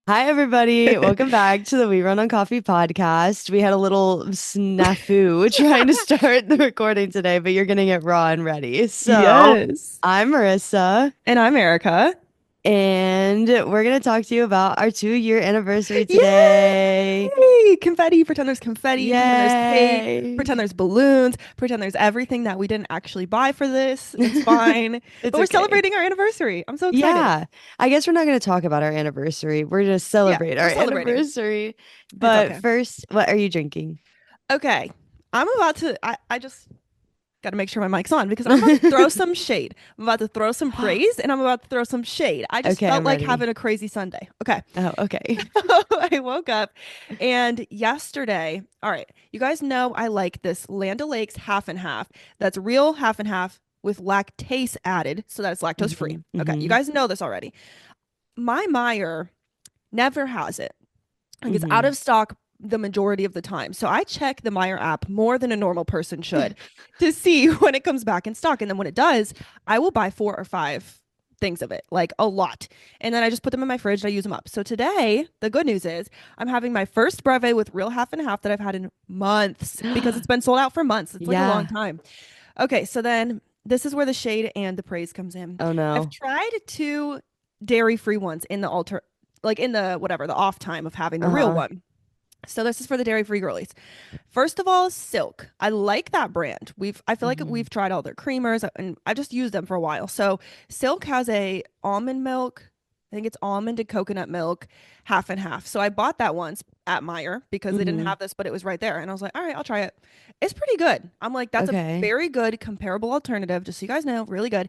Hi, everybody. Welcome back to the We Run on Coffee podcast. We had a little snafu trying to start the recording today, but you're getting it raw and ready. So, Yes. I'm Marissa, And I'm Erica. and we're going to talk to you about our 2-year anniversary today. Yay! Confetti. Pretend there's confetti. Pretend there's cake. Yay. Pretend there's balloons. Pretend there's everything that we didn't actually buy for this. It's fine. It's But we're okay. celebrating our anniversary. I'm so excited. Yeah, I guess we're not going to talk about our anniversary. We're going to Yeah, celebrate we're our celebrating. anniversary. It's But okay. first, what are you drinking? Okay. I just got to make sure my mic's on because I'm about to throw some shade. I'm about to throw some praise and I'm about to throw some shade. I just Okay, felt I'm like ready. having a crazy Sunday. Okay. Oh, okay. I woke up and yesterday, all right, you guys know I like this Land O'Lakes half and half. That's real half and half with lactase added, so that it's lactose free. hmm Okay, you hmm guys know this already. My Meyer never has it. Like it's out hmm of stock the majority of the time. So I check the Meyer app more than a normal person should to see when it comes back in stock. And then when it does, I will buy 4 or 5 things of it, like a lot. And then I just put them in my fridge and I use them up. So today, the good news is I'm having my first breve with real half and half that I've had in months because it's been sold out for months. It's like a long Yeah. time. Okay, so then this is where the shade and the praise comes in. Oh I've no. tried 2 dairy-free ones in the like in the whatever, the off time of having the real Uh-huh. one. So this is for the dairy-free girlies. First of all, Silk. I like that brand. I feel like hmm we've tried all their creamers and I just used them for a while. So Silk has a almond milk. I think it's almond and coconut milk, half and half. So I bought that once at Meijer because they didn't hmm have this, but it was right there. And I was like, all right, I'll try it. It's pretty good. I'm like, that's a Okay. very good comparable alternative, just so you guys know, really good.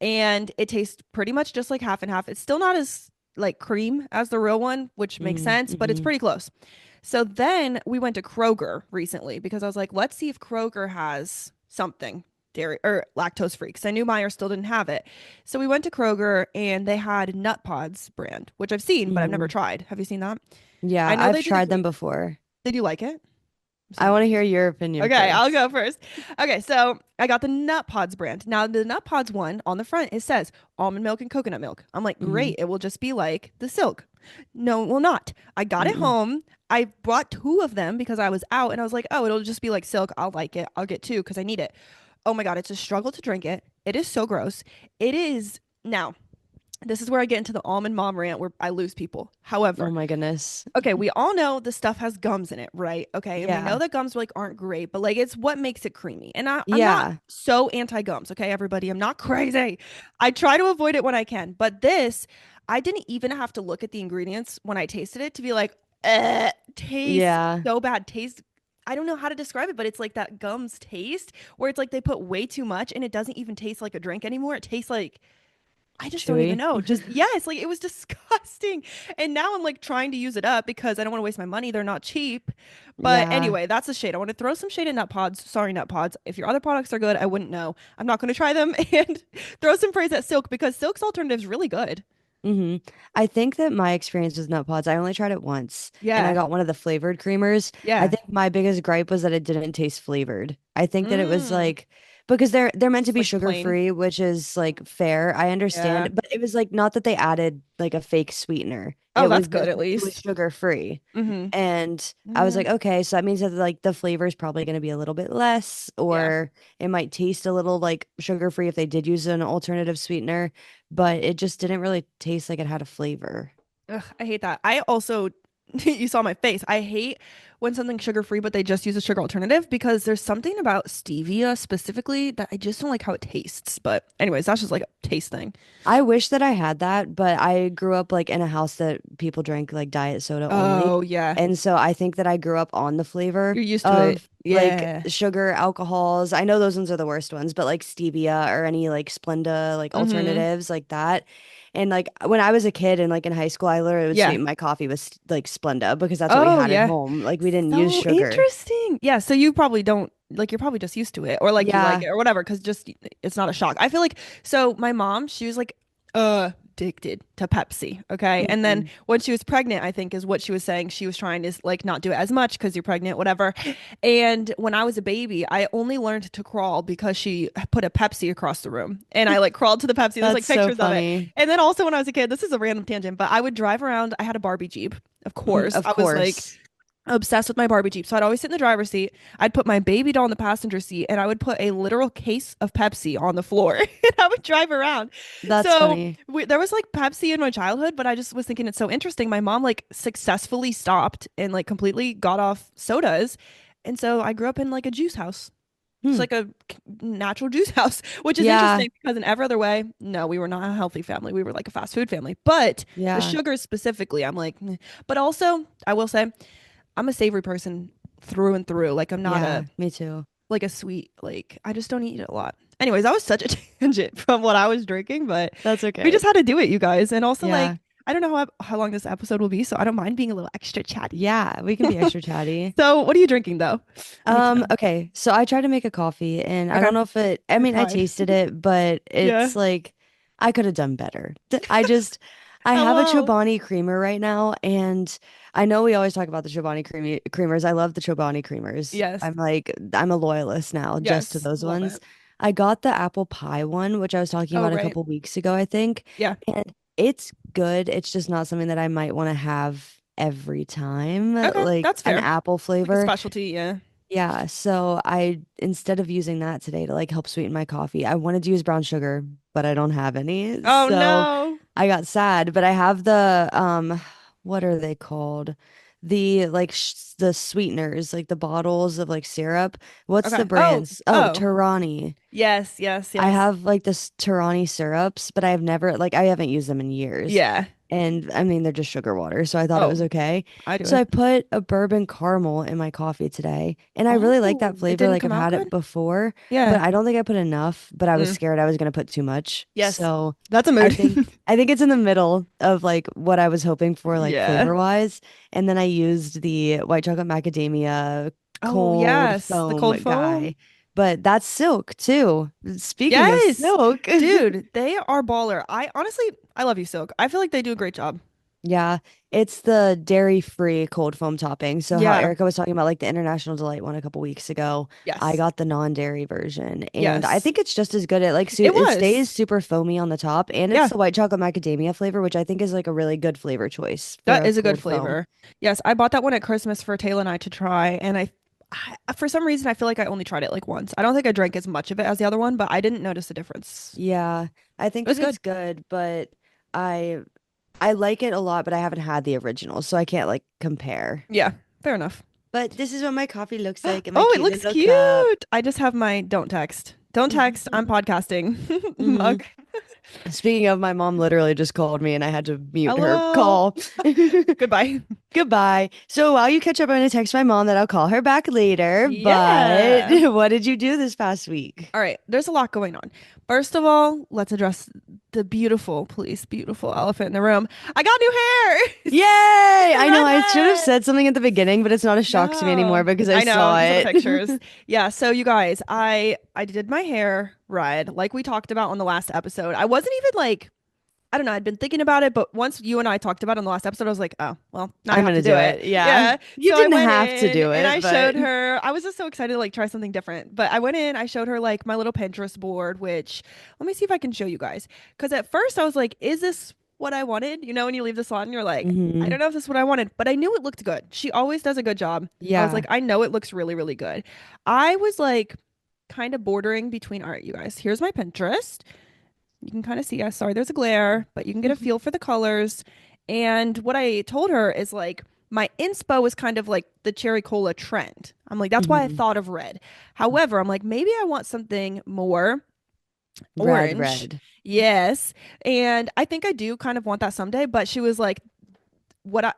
And it tastes pretty much just like half and half. It's still not as like cream as the real one, which makes sense, but it's hmm pretty close. So then we went to Kroger recently because I was like, let's see if Kroger has something dairy or lactose free because I knew Meyer still didn't have it. So we went to Kroger and they had Nut Pods brand, which I've seen, but I've never hmm tried. Have you seen that? I Yeah, know I've they did a tried them great. before. Did you like it? I'm I so want to hear your opinion Okay, I'll first. go first. Okay, so I got the Nut Pods brand. Now, the Nut Pods one on the front, it says almond milk and coconut milk. I'm like, hmm great. It will just be like the Silk. No, it will not. I got it mm home. I bought 2 of them because I was out and I was like, oh, it'll just be like Silk. I'll like it. I'll get 2 because I need it. Oh my God, it's a struggle to drink it. It is so gross. It is. Now, this is where I get into the almond mom rant where I lose people. Oh However, my goodness. okay, we all know the stuff has gums in it, right? Okay, and we know Yeah. that gums like aren't great, but like it's what makes it creamy. And I'm not Yeah. so anti gums, okay, everybody. I'm not crazy. I try to avoid it when I can, but this, I didn't even have to look at the ingredients when I tasted it to be like, tastes Yeah. so bad. Taste. I don't know how to describe it, but it's like that gums taste where it's like they put way too much and it doesn't even taste like a drink anymore. It tastes like I just don't even Chewy. know. Just yes, like it was disgusting. And now I'm like trying to use it up because I don't want to waste my money. They're not cheap. But Yeah. anyway, that's a shade. I want to throw some shade at Nut Pods. Sorry, Nut Pods. If your other products are good, I wouldn't know. I'm not going to try them and throw some praise at Silk because Silk's alternative is really good. hmm I think that my experience with nut pods, I only tried it once and I Yeah. got one of the flavored creamers. I Yeah. think my biggest gripe was that it didn't taste flavored. I think that it was Mm. like because they're meant to Just be like sugar plain. free, which is like fair. I Yeah. understand, but it was like not that they added like a fake sweetener. Oh, It was that's just good at it was least. sugar free. Mm-hmm. And I was Yeah. like, okay, so that means that like the flavor is probably going to be a little bit less, Yeah. or it might taste a little like sugar free if they did use an alternative sweetener, but it just didn't really taste like it had a flavor. Ugh, I hate that. I also, you saw my face. I hate when something's sugar free, but they just use a sugar alternative because there's something about stevia specifically that I just don't like how it tastes. But, anyways, that's just like a taste thing. I wish that I had that, but I grew up like in a house that people drank like diet soda only. Oh, yeah. And so I think that I grew up on the flavor You're used to it. of like Yeah. sugar alcohols. I know those ones are the worst ones, but like stevia or any like Splenda like Mm-hmm. alternatives like that. And like when I was a kid and like in high school, I literally would Yeah. sweeten my coffee with like Splenda because that's what we Oh, had at yeah. home. Like we didn't use So sugar. interesting. Yeah. So you probably don't like, you're probably just used to it or like you like Yeah. it or whatever because just it's not a shock. I feel like, so my mom, she was like, addicted to Pepsi. Okay. And then Mhm. when she was pregnant, I think is what she was saying. She was trying to like not do it as much because you're pregnant, whatever. And when I was a baby, I only learned to crawl because she put a Pepsi across the room. And I like crawled to the Pepsi. There's That's like so pictures of it. funny. And then also when I was a kid, this is a random tangent, but I would drive around. I had a Barbie Jeep. Of course. Of I was like course. obsessed with my Barbie Jeep. So I'd always sit in the driver's seat. I'd put my baby doll in the passenger seat and I would put a literal case of Pepsi on the floor and I would drive around. That's So funny. there was like Pepsi in my childhood, but I just was thinking it's so interesting. My mom like successfully stopped and like completely got off sodas. And so I grew up in like a juice house. It's Hmm. like a natural juice house, which is Yeah. interesting because in every other way, no, we were not a healthy family. We were like a fast food family. But the Yeah. sugars specifically, I'm like, "Meh." But also, I will say, I'm a savory person through and through. Like I'm not Yeah. a Me too. like a sweet, like I just don't eat it a lot. Anyways, that was such a tangent from what I was drinking, but That's we okay. just had to do it, you guys. And also like Yeah. I don't know how long this episode will be, so I don't mind being a little extra chatty. Yeah. We can be extra chatty. So what are you drinking though? I need to know. Okay, so I tried to make a coffee and I Okay. don't know if it, I I mean, I tried. tasted it, but Yeah. it's like I could have done better. I have a Hello. Chobani creamer right now, and I know we always talk about the creamers. I love the Chobani creamers. Yes. I'm a loyalist now just to Yes. those Love ones. it. I got the apple pie one, which I was talking Oh, about a right. couple weeks ago, I think, Yeah. and it's good. It's just not something that I might want to have every time, Okay. like That's an fair. apple Like a flavor. specialty. Yeah. Yeah, so I instead of using that today to like help sweeten my coffee, I wanted to use brown sugar, but I don't have any. Oh So no. I got sad, but I have the what are they called? The like the sweeteners, like the bottles of like syrup. What's the Okay. Oh. brands? Oh, Oh. Tarani. Yes. Yes. I Yes. have like this Tarani syrups, but I've never like I haven't used them in years. Yeah. And I mean they're just sugar water, so I thought it Oh, was okay. I do So it. I put a bourbon caramel in my coffee today, and I really like that Oh, it flavor. didn't Like come I've out had good? it before, Yeah. but I don't think I put enough, but I was Mm. scared I was gonna put too much. Yes. So That's a I mood. think I think it's in the middle of like what I was hoping for, like Yeah. flavor wise. And then I used the white chocolate macadamia Oh, cold yes. The foam cold foam. guy. But that's silk too. Speaking of Yes. silk. Dude, they are baller. I honestly, I love you, Silk. I feel like they do a great job. Yeah, it's the dairy-free cold foam topping. So how Yeah. Erica was talking about like the International Delight one a couple weeks ago, I Yes. got the non-dairy version, and I Yes. think it's just as good. It like It it stays was. super foamy on the top, and it's Yeah. the white chocolate macadamia flavor, which I think is like a really good flavor choice for That a is a good cold foam. flavor. Yes, I bought that one at Christmas for Taylor and I to try, and for some reason, I feel like I only tried it like once. I don't think I drank as much of it as the other one, but I didn't notice the difference. Yeah, I It think was that good. it's good, but I I like it a lot, but I haven't had the original, so I can't like compare. Yeah, fair enough. But this is what my coffee looks like in my Oh, it cute looks little cup. cute. I just have my don't text. Don't text. I'm podcasting hmm mug. Speaking of, my mom literally just called me and I had to mute her Hello. call. Goodbye. Goodbye. So while you catch up, I'm going to text my mom that I'll call her back later. But Yeah. what did you do this past week? All right. There's a lot going on. First of all, let's address the beautiful, please, beautiful elephant in the room. I got new hair. Yay! I know I should have Redhead. said something at the beginning, but it's not a shock to me anymore No. because I I know. saw You saw the it. pictures. Yeah. So you guys, I did my hair red, like we talked about on the last episode. I wasn't even like, I don't know, I'd been thinking about it, but once you and I talked about it on the last episode, I was like, oh, well, now I I'm have going to to do do it. it. Yeah. Yeah. You So I didn't went have to in do and it, I but showed her, I was just so excited to like try something different. But I went in, I showed her like my little Pinterest board, which let me see if I can show you guys. Because at first I was like, is this what I wanted? You know, when you leave the salon, you're like, I hmm don't know if this is what I wanted, but I knew it looked good. She always does a good job. I was Yeah. like, I know it looks really, really good. I was like, kind of bordering between, all right, you guys, here's my Pinterest. You can kind of see, sorry, there's a glare, but you can get a feel for the colors. And what I told her is like, my inspo was kind of like the cherry cola trend. I'm like, that's why I hmm thought of red. However, I'm like, maybe I want something more Red, orange. red. Yes. And I think I do kind of want that someday. But she was like,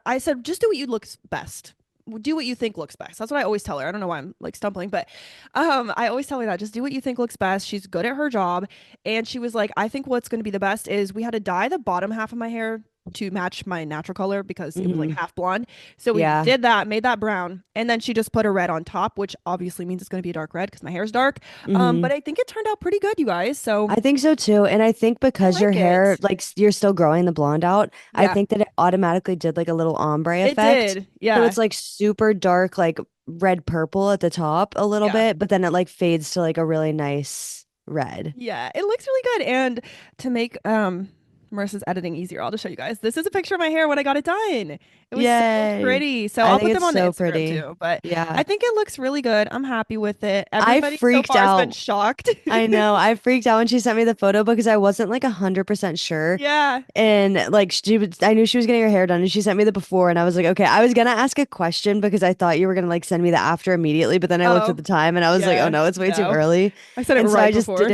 I said, just do what you looks best. Do what you think looks best. That's what I always tell her. I don't know why I'm like stumbling, but I always tell her that just do what you think looks best. She's good at her job. And she was like, I think what's going to be the best is we had to dye the bottom half of my hair to match my natural color because it was like Hmm. half blonde. So we Yeah. did that, made that brown, and then she just put a red on top, which obviously means it's going to be a dark red because my hair is dark. Hmm. But I think it turned out pretty good, you guys. So I think so too. And I think I because your like hair, it. like you're still growing the blonde out, I Yeah, think that it automatically did like a little ombre it effect. did. So Yeah. it's like super dark, like red purple at the top a little Yeah. bit, but then it like fades to like a really nice red. Yeah, it looks really good. And to make Marissa's editing easier, I'll just show you guys. This is a picture of my hair when I got it done. It was so Yay. pretty. So I I'll think put them it's on the so Instagram pretty. too. But Yeah. I think it looks really good. I'm happy with it. I Everybody so freaked far has been out. shocked. I know. I freaked out when she sent me the photo because I wasn't like 100% sure. Yeah. And like I knew she was getting her hair done and she sent me the before and I was like, okay, I was gonna ask a question because I thought you were gonna like send me the after immediately, but then I looked at Oh, the time and I was like, oh yeah. no, it's way too No. early. I said it And so right before.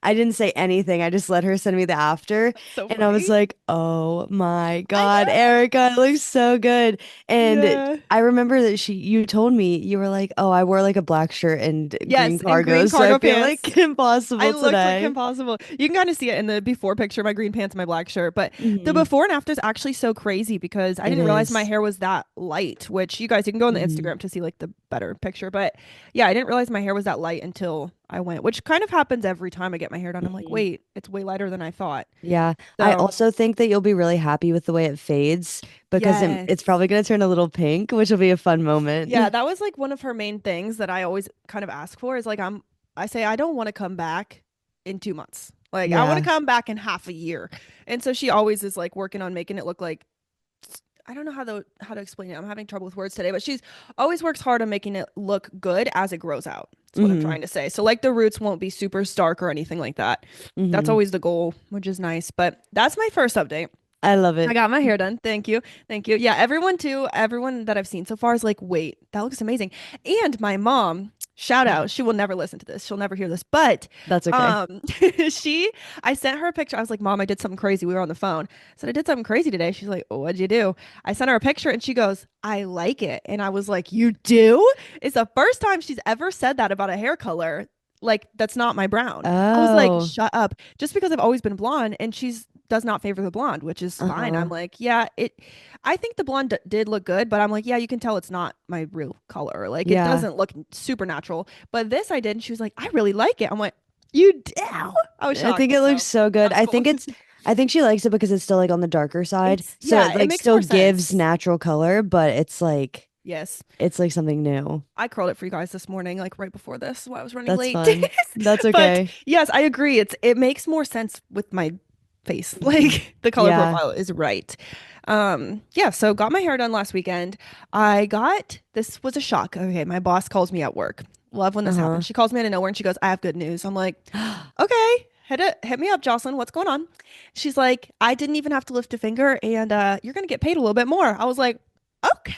I didn't say anything. I just let her send me the after That's so and I was funny. like, oh my I God, know. Erica, it looks so good. And Yeah. I remember that you told me you were like, oh, I wore like a black shirt and green Yes, and green cargos, so I cargo feel pants. like I impossible looked like today. impossible. You can kind of see it in the before picture, my green pants, and my black shirt. But the Hmm. before and after is actually so crazy because I It didn't realize my is. hair was that light, which you guys, you can go on the Hmm. Instagram to see like the better picture. But yeah, I didn't realize my hair was that light until I went, which kind of happens every time I get my hair done. I'm like, Hmm. wait, it's way lighter than I thought. Yeah, I So, also think that you'll be really happy with the way it fades because it's yes. probably going to turn a little pink, which will be a fun Yeah, moment. that was like one of her main things that I always kind of ask for is like I say I don't want to come back in 2 months. Like I want to Yeah. come back in half a year. And so she always is like working on making it look like I don't know how to explain it. I'm having trouble with words today, but she's always works hard on making it look good as it grows out. That's what I'm Hmm. trying to say. So like the roots won't be super stark or anything like that. That's Hmm. always the goal, which is nice. But that's my first update. I love I it. got my hair done. Thank you. Thank you. Yeah, everyone too, everyone that I've seen so far is like, wait, that looks amazing. And my mom, shout out, she will never listen to this. She'll never hear this. But That's okay. um she I sent her a picture. I was like, Mom, I did something crazy. We were on the phone. I said, I did something crazy today. She's like, oh, what'd you do? I sent her a picture and she goes, I like it. And I was like, you do? It's the first time she's ever said that about a hair color. Like, that's not my brown. I was like, Oh, shut up. Just because I've always been blonde and she's does not favor the blonde, which is fine. I'm uh-huh. like, yeah, I think the blonde did look good, but I'm like, yeah, you can tell it's not my real color. Like it Yeah. doesn't look super natural. But this I did, and she was like, I really like it. I'm like, you do? I was I think shocked. it looks So so good. that was cool. I think she likes it because it's still like on the darker side. It's So yeah, it it like makes still more gives sense. natural color, but Yes. it's like something new. I curled it for you guys this morning, like right before this, while I was running That's late. fun. That's But okay. yes, I agree. It makes more sense with my face. Hmm. Like the color Yeah. profile is right. Yeah, so got my hair done last weekend. I got this was a shock. Okay, my boss calls me at work. Love when this happens. Uh-huh. She calls me out of nowhere and she goes, I have good news. I'm like, okay, hit me up, Jocelyn. What's going on? She's like, I didn't even have to lift a finger and you're gonna get paid a little bit more. I was like, okay,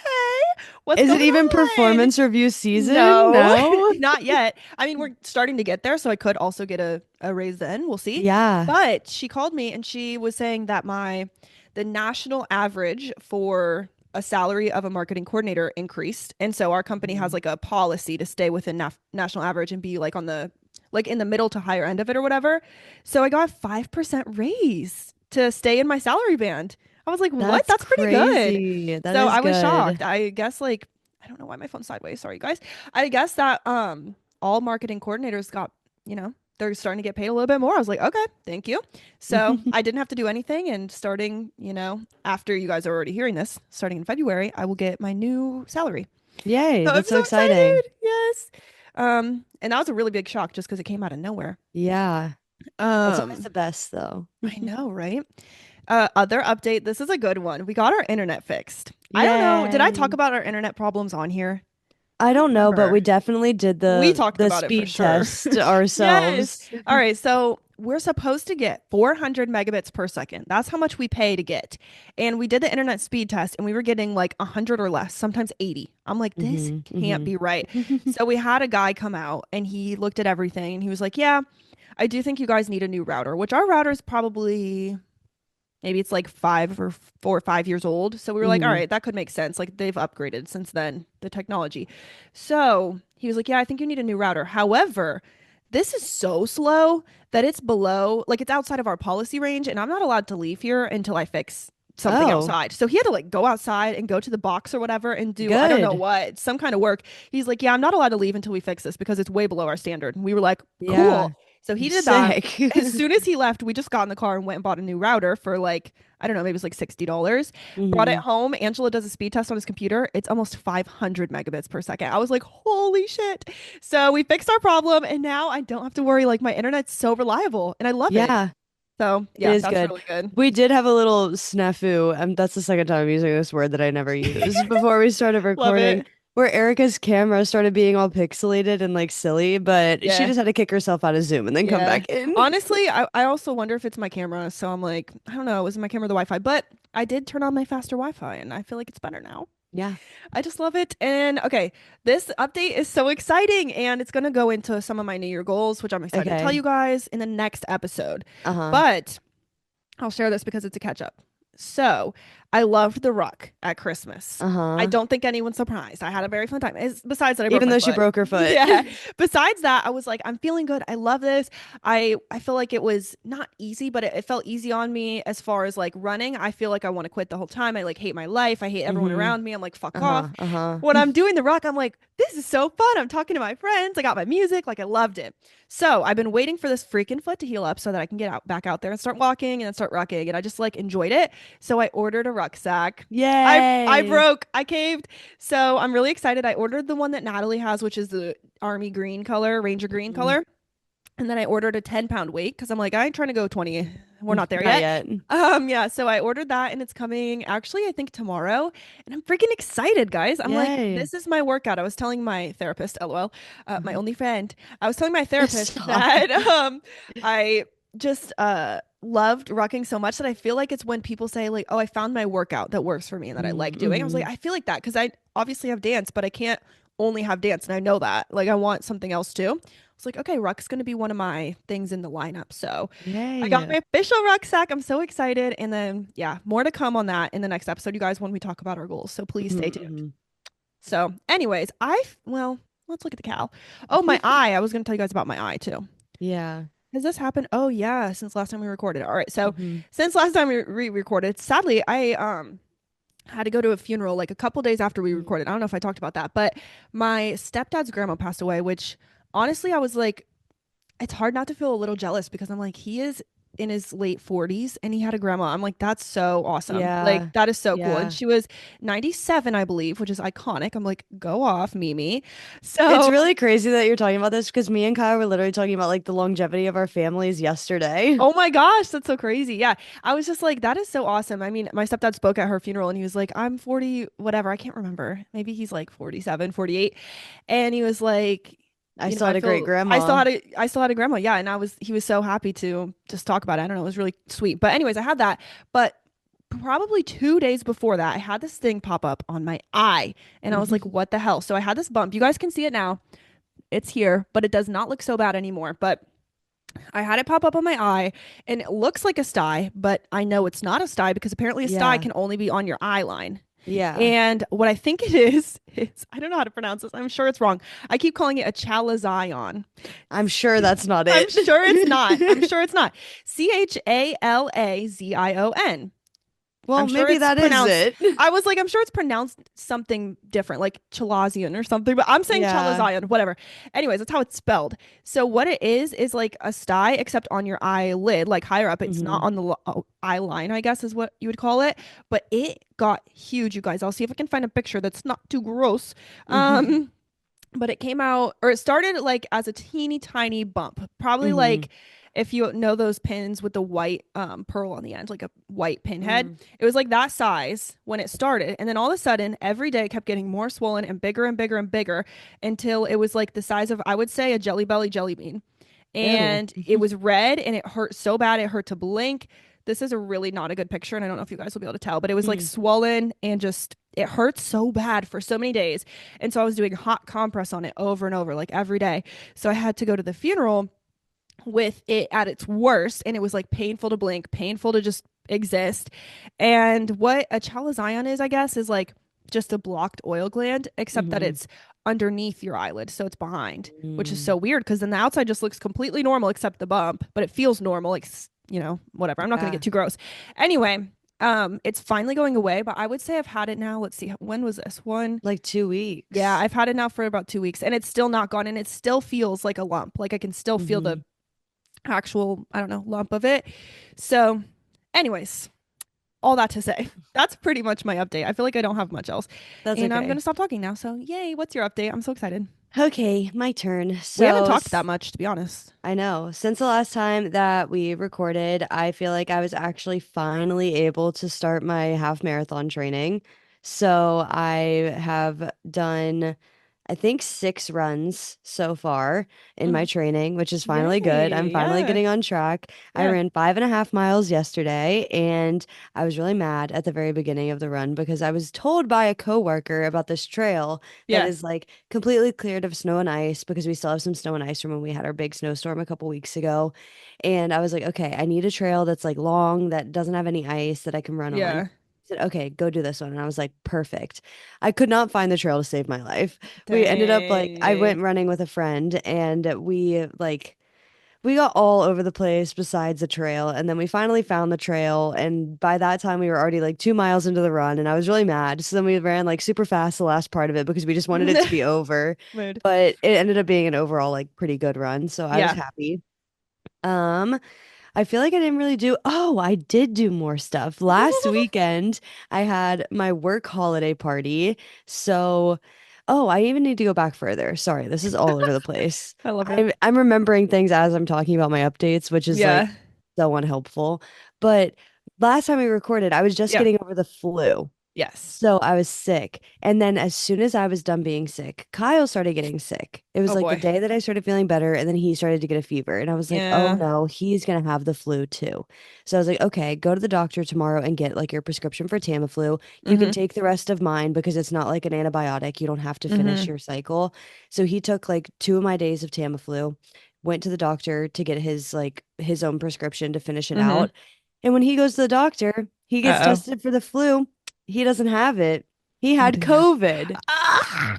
what's Is it going even on? performance review season? No, No? not yet. I mean, we're starting to get there, so I could also get a raise then. We'll see. Yeah. But she called me and she was saying that the national average for a salary of a marketing coordinator increased. And so our company has Mhm. like a policy to stay within national average and be like like in the middle to higher end of it or whatever. So I got a 5% raise to stay in my salary band. I was like, what? That's That's pretty good. crazy. That So is I was shocked. good. I guess like I don't know why my phone's sideways. Sorry, guys. I guess that all marketing coordinators got, they're starting to get paid a little bit more. I was like, okay, thank you. So I didn't have to do anything. And starting, after you guys are already hearing this, starting in February, I will get my new salary. Yay, So I'm that's so so exciting. excited. Yes. And that was a really big shock just because it came out of nowhere. Yeah. That's always Um, the best though. I know, right? Other update. This is a good one. We got our internet fixed. I don't know. Did I talk Yay. about our internet problems on here? I I don't don't know, but we remember. definitely did We talked the about it for speed sure. test Yes. ourselves. All right. So we're supposed to get 400 megabits per second. That's how much we pay to get. And we did the internet speed test and we were getting like 100 or less, sometimes 80. I'm like, this Hmm. can't Hmm. be right. So we had a guy come out and he looked at everything and he was like, yeah, I do think you guys need a new router, which our router is probably maybe it's like 4 or 5 years old. So we were like, all Hmm. right, that could make sense. Like they've upgraded since then, the technology. So he was like, yeah, I think you need a new router. However, this is so slow that it's below, like it's outside of our policy range, and I'm not allowed to leave here until I fix something Oh, outside. So he had to like go outside and go to the box or whatever and do, I don't know good. what, some kind of work. He's like, yeah, I'm not allowed to leave until we fix this because it's way below our standard. And we were like, cool. Yeah. So he did that. Sick. As soon as he left, we just got in the car and went and bought a new router for like, I don't know, maybe it was like $60. Brought it hmm home. Angela does a speed test on his computer. It's almost 500 megabits per second. I was like, holy shit. So we fixed our problem and now I don't have to worry. Like my internet's so reliable and I love it. Yeah, So it yeah, is that's good. really good. We did have a little snafu. That's the second time I'm using this word that I never used before we started Love recording, it. where Erica's camera started being all pixelated and like silly, but she Yeah. just had to kick herself out of Zoom and then come Yeah. back in. Honestly, I also wonder if it's my camera. So I'm like, I don't know. Was it my camera or the Wi-Fi? But I did turn on my faster Wi-Fi and I feel like it's better now. Yeah. I just love it. And okay, this update is so exciting and it's going to go into some of my New Year goals, which I'm excited to tell Okay. you guys in the next episode. Uh-huh. But I'll share this because it's a catch up. So I loved the ruck at Christmas. I Uh-huh. don't think anyone's surprised. I had a very fun time. Besides that, I broke Even my though she foot. broke her foot. Yeah. Besides that, I was like, I'm feeling good. I love this. I feel like it was not easy, but it felt easy on me as far as like running. I feel like I want to quit the whole time. I like hate my life. I hate everyone hmm around me. I'm like, fuck off. Uh-huh. Uh-huh. When I'm doing the ruck, I'm like, this is so fun. I'm talking to my friends. I got my music. Like I loved it. So I've been waiting for this freaking foot to heal up so that I can get out back out there and start walking and then start rucking. And I just like enjoyed it. So I ordered a rucksack. I Yay. broke. I caved. So I'm really excited. I ordered the one that Natalie has, which is the army green color, ranger green Mhm. color. And then I ordered a 10-pound weight because I'm like, I ain't trying to go 20. We're not there Not yet. yet. Yeah, so I ordered that and it's coming actually, I think tomorrow. And I'm freaking excited, guys. I'm like, Yay. this is my workout. I was telling my therapist, LOL, my Mhm. only friend. I was telling my therapist Stop. that I just loved rucking so much that I feel like it's when people say like, "Oh, I found my workout that works for me and that I like doing." I was like, Mm-hmm. I feel like that because I obviously have dance, but I can't only have dance, and I know that. Like, I want something else too. I was like, okay, ruck's gonna be one of my things in the lineup. So I got Yay. my official rucksack. I'm so excited. And then yeah, more to come on that in the next episode, you guys, when we talk about our goals. So please stay tuned. Mm-hmm. So, anyways, well, let's look at the cow. Oh, my eye. I was gonna tell you guys about my eye too. Yeah. Has this happened? Oh yeah, since last time we recorded. All right. So hmm since last time we recorded, sadly, I had to go to a funeral like a couple days after we recorded. I don't know if I talked about that, but my stepdad's grandma passed away, which honestly I was like, it's hard not to feel a little jealous because I'm like, he is in his late 40s and he had a grandma. I'm like, that's so awesome. Like, Yeah. that is so cool. And Yeah. she was 97, I believe, which is iconic. I'm like, go off, Mimi. It's So, really crazy that you're talking about this because me and Kyle were literally talking about like the longevity of our families yesterday. oh my gosh, that's so crazy. Yeah. I was just like, that is so awesome. I mean, my stepdad spoke at her funeral and he was like, I'm 40, whatever. I can't remember. Maybe he's like 47, 48. And he was like, I you know, still had a great I still grandma. had a grandma. Yeah. And he was so happy to just talk about it. I don't know. It was really sweet. But anyways, I had that. But probably 2 days before that, I had this thing pop up on my eye. And I was like, what the hell? So I had this bump. You guys can see it now. It's here, but it does not look so bad anymore. But I had it pop up on my eye and it looks like a sty, but I know it's not a sty because apparently a sty Yeah. can only be on your eye line. Yeah. And what I think it is, I don't know how to pronounce this. I'm sure it's wrong. I keep calling it a chalazion. I'm sure that's not I'm it. sure it's not. I'm sure it's not. Chalazion. Well, I'm sure maybe it's that is pronounced. it. I was like, I'm sure it's pronounced something different, like Chalazion or something, but I'm saying Yeah. Chalazion, whatever. Anyways, that's how it's spelled. So what it is like a sty, except on your eyelid, like higher up. It's not hmm on the eye line, I guess is what you would call it. But it got huge, you guys. I'll see if I can find a picture that's not too gross. hmm Um, but it came out, or it started like as a teeny tiny bump, probably hmm like if you know those pins with the white pearl on the end, like a white pinhead. mm It was like that size when it started, and then all of a sudden every day it kept getting more swollen and bigger and bigger and bigger until it was like the size of, I would say, a jelly belly jelly bean. Ew. And it was red and it hurt so bad it hurt to blink. This is a really not a good picture, and I don't know if you guys will be able to tell, but it was like Mm. swollen and just it hurt so bad for so many days. And so I was doing hot compress on it over and over, like every day. So I had to go to the funeral with it at its worst, and it was like painful to blink, painful to just exist. And what a chalazion is, I guess, is like just a blocked oil gland, except that hmm it's underneath your eyelid, so it's behind, which is Mm. so weird because then the outside just looks completely normal except the bump, but it feels normal, like, you know, whatever. I'm not going to Yeah. get too gross. Anyway, It's finally going away, but I would say I've had it now. Let's see, when was this one? Like two Yeah, weeks. I've had it now for about 2 weeks and it's still not gone and it still feels like a lump. Like I can still feel the Hmm. actual, I don't know, lump of it. So, anyways, all that to say, that's pretty much my update. I feel like I don't have much else. That's And I'm going okay. to stop talking now. So, yay, what's your update? I'm so excited. Okay, my turn. We haven't talked that much, to be honest. I know. Since the last time that we recorded, I feel like I was actually finally able to start my half marathon training. So I have done, I think, 6 runs so far in my Mhm. training, which is finally good. I'm Yay. finally Yeah. getting on track. I Yeah. ran 5.5 miles yesterday, and I was really mad at the very beginning of the run because I was told by a coworker about this trail that Yeah. is like completely cleared of snow and ice because we still have some snow and ice from when we had our big snowstorm a couple weeks ago. And I was like, okay, I need a trail that's like long, that doesn't have any ice that I can run on. Yeah. Said, okay, go do this one. And I was like, perfect. I could not find the trail to save my life. We ended up like, I Dang. went running with a friend and we got all over the place besides the trail. And then we finally found the trail. And by that time, we were already like 2 miles into the run. And I was really mad. So then we ran like super fast the last part of it because we just wanted it to be over. Mood. But it ended up being an overall like pretty good run. So I was Yeah. happy. Um, I feel like I didn't really do. Oh, I did do more stuff. Last weekend, I had my work holiday party. So, oh, I even need to go back further. Sorry, this is all over the place. I love it. I'm remembering things as I'm talking about my updates, which is like Yeah. so unhelpful. But last time we recorded, I was just Yeah. getting over the flu. Yes. So I was sick. And then as soon as I was done being sick, Kyle started getting sick. It was Oh like the boy. day that I started feeling better, and then he started to get a fever. And I was like, oh Yeah. no, he's gonna have the flu too. So I was like, okay, go to the doctor tomorrow and get like your prescription for Tamiflu. You can Mm-hmm. take the rest of mine because it's not like an antibiotic. You don't have to finish Mm-hmm. your cycle. So he took like 2 of my days of Tamiflu, went to the doctor to get his own prescription to finish it Mm-hmm. out. And when he goes to the doctor, he gets Uh-oh. tested for the flu. He doesn't have it. He What had did he have? COVID. Ah,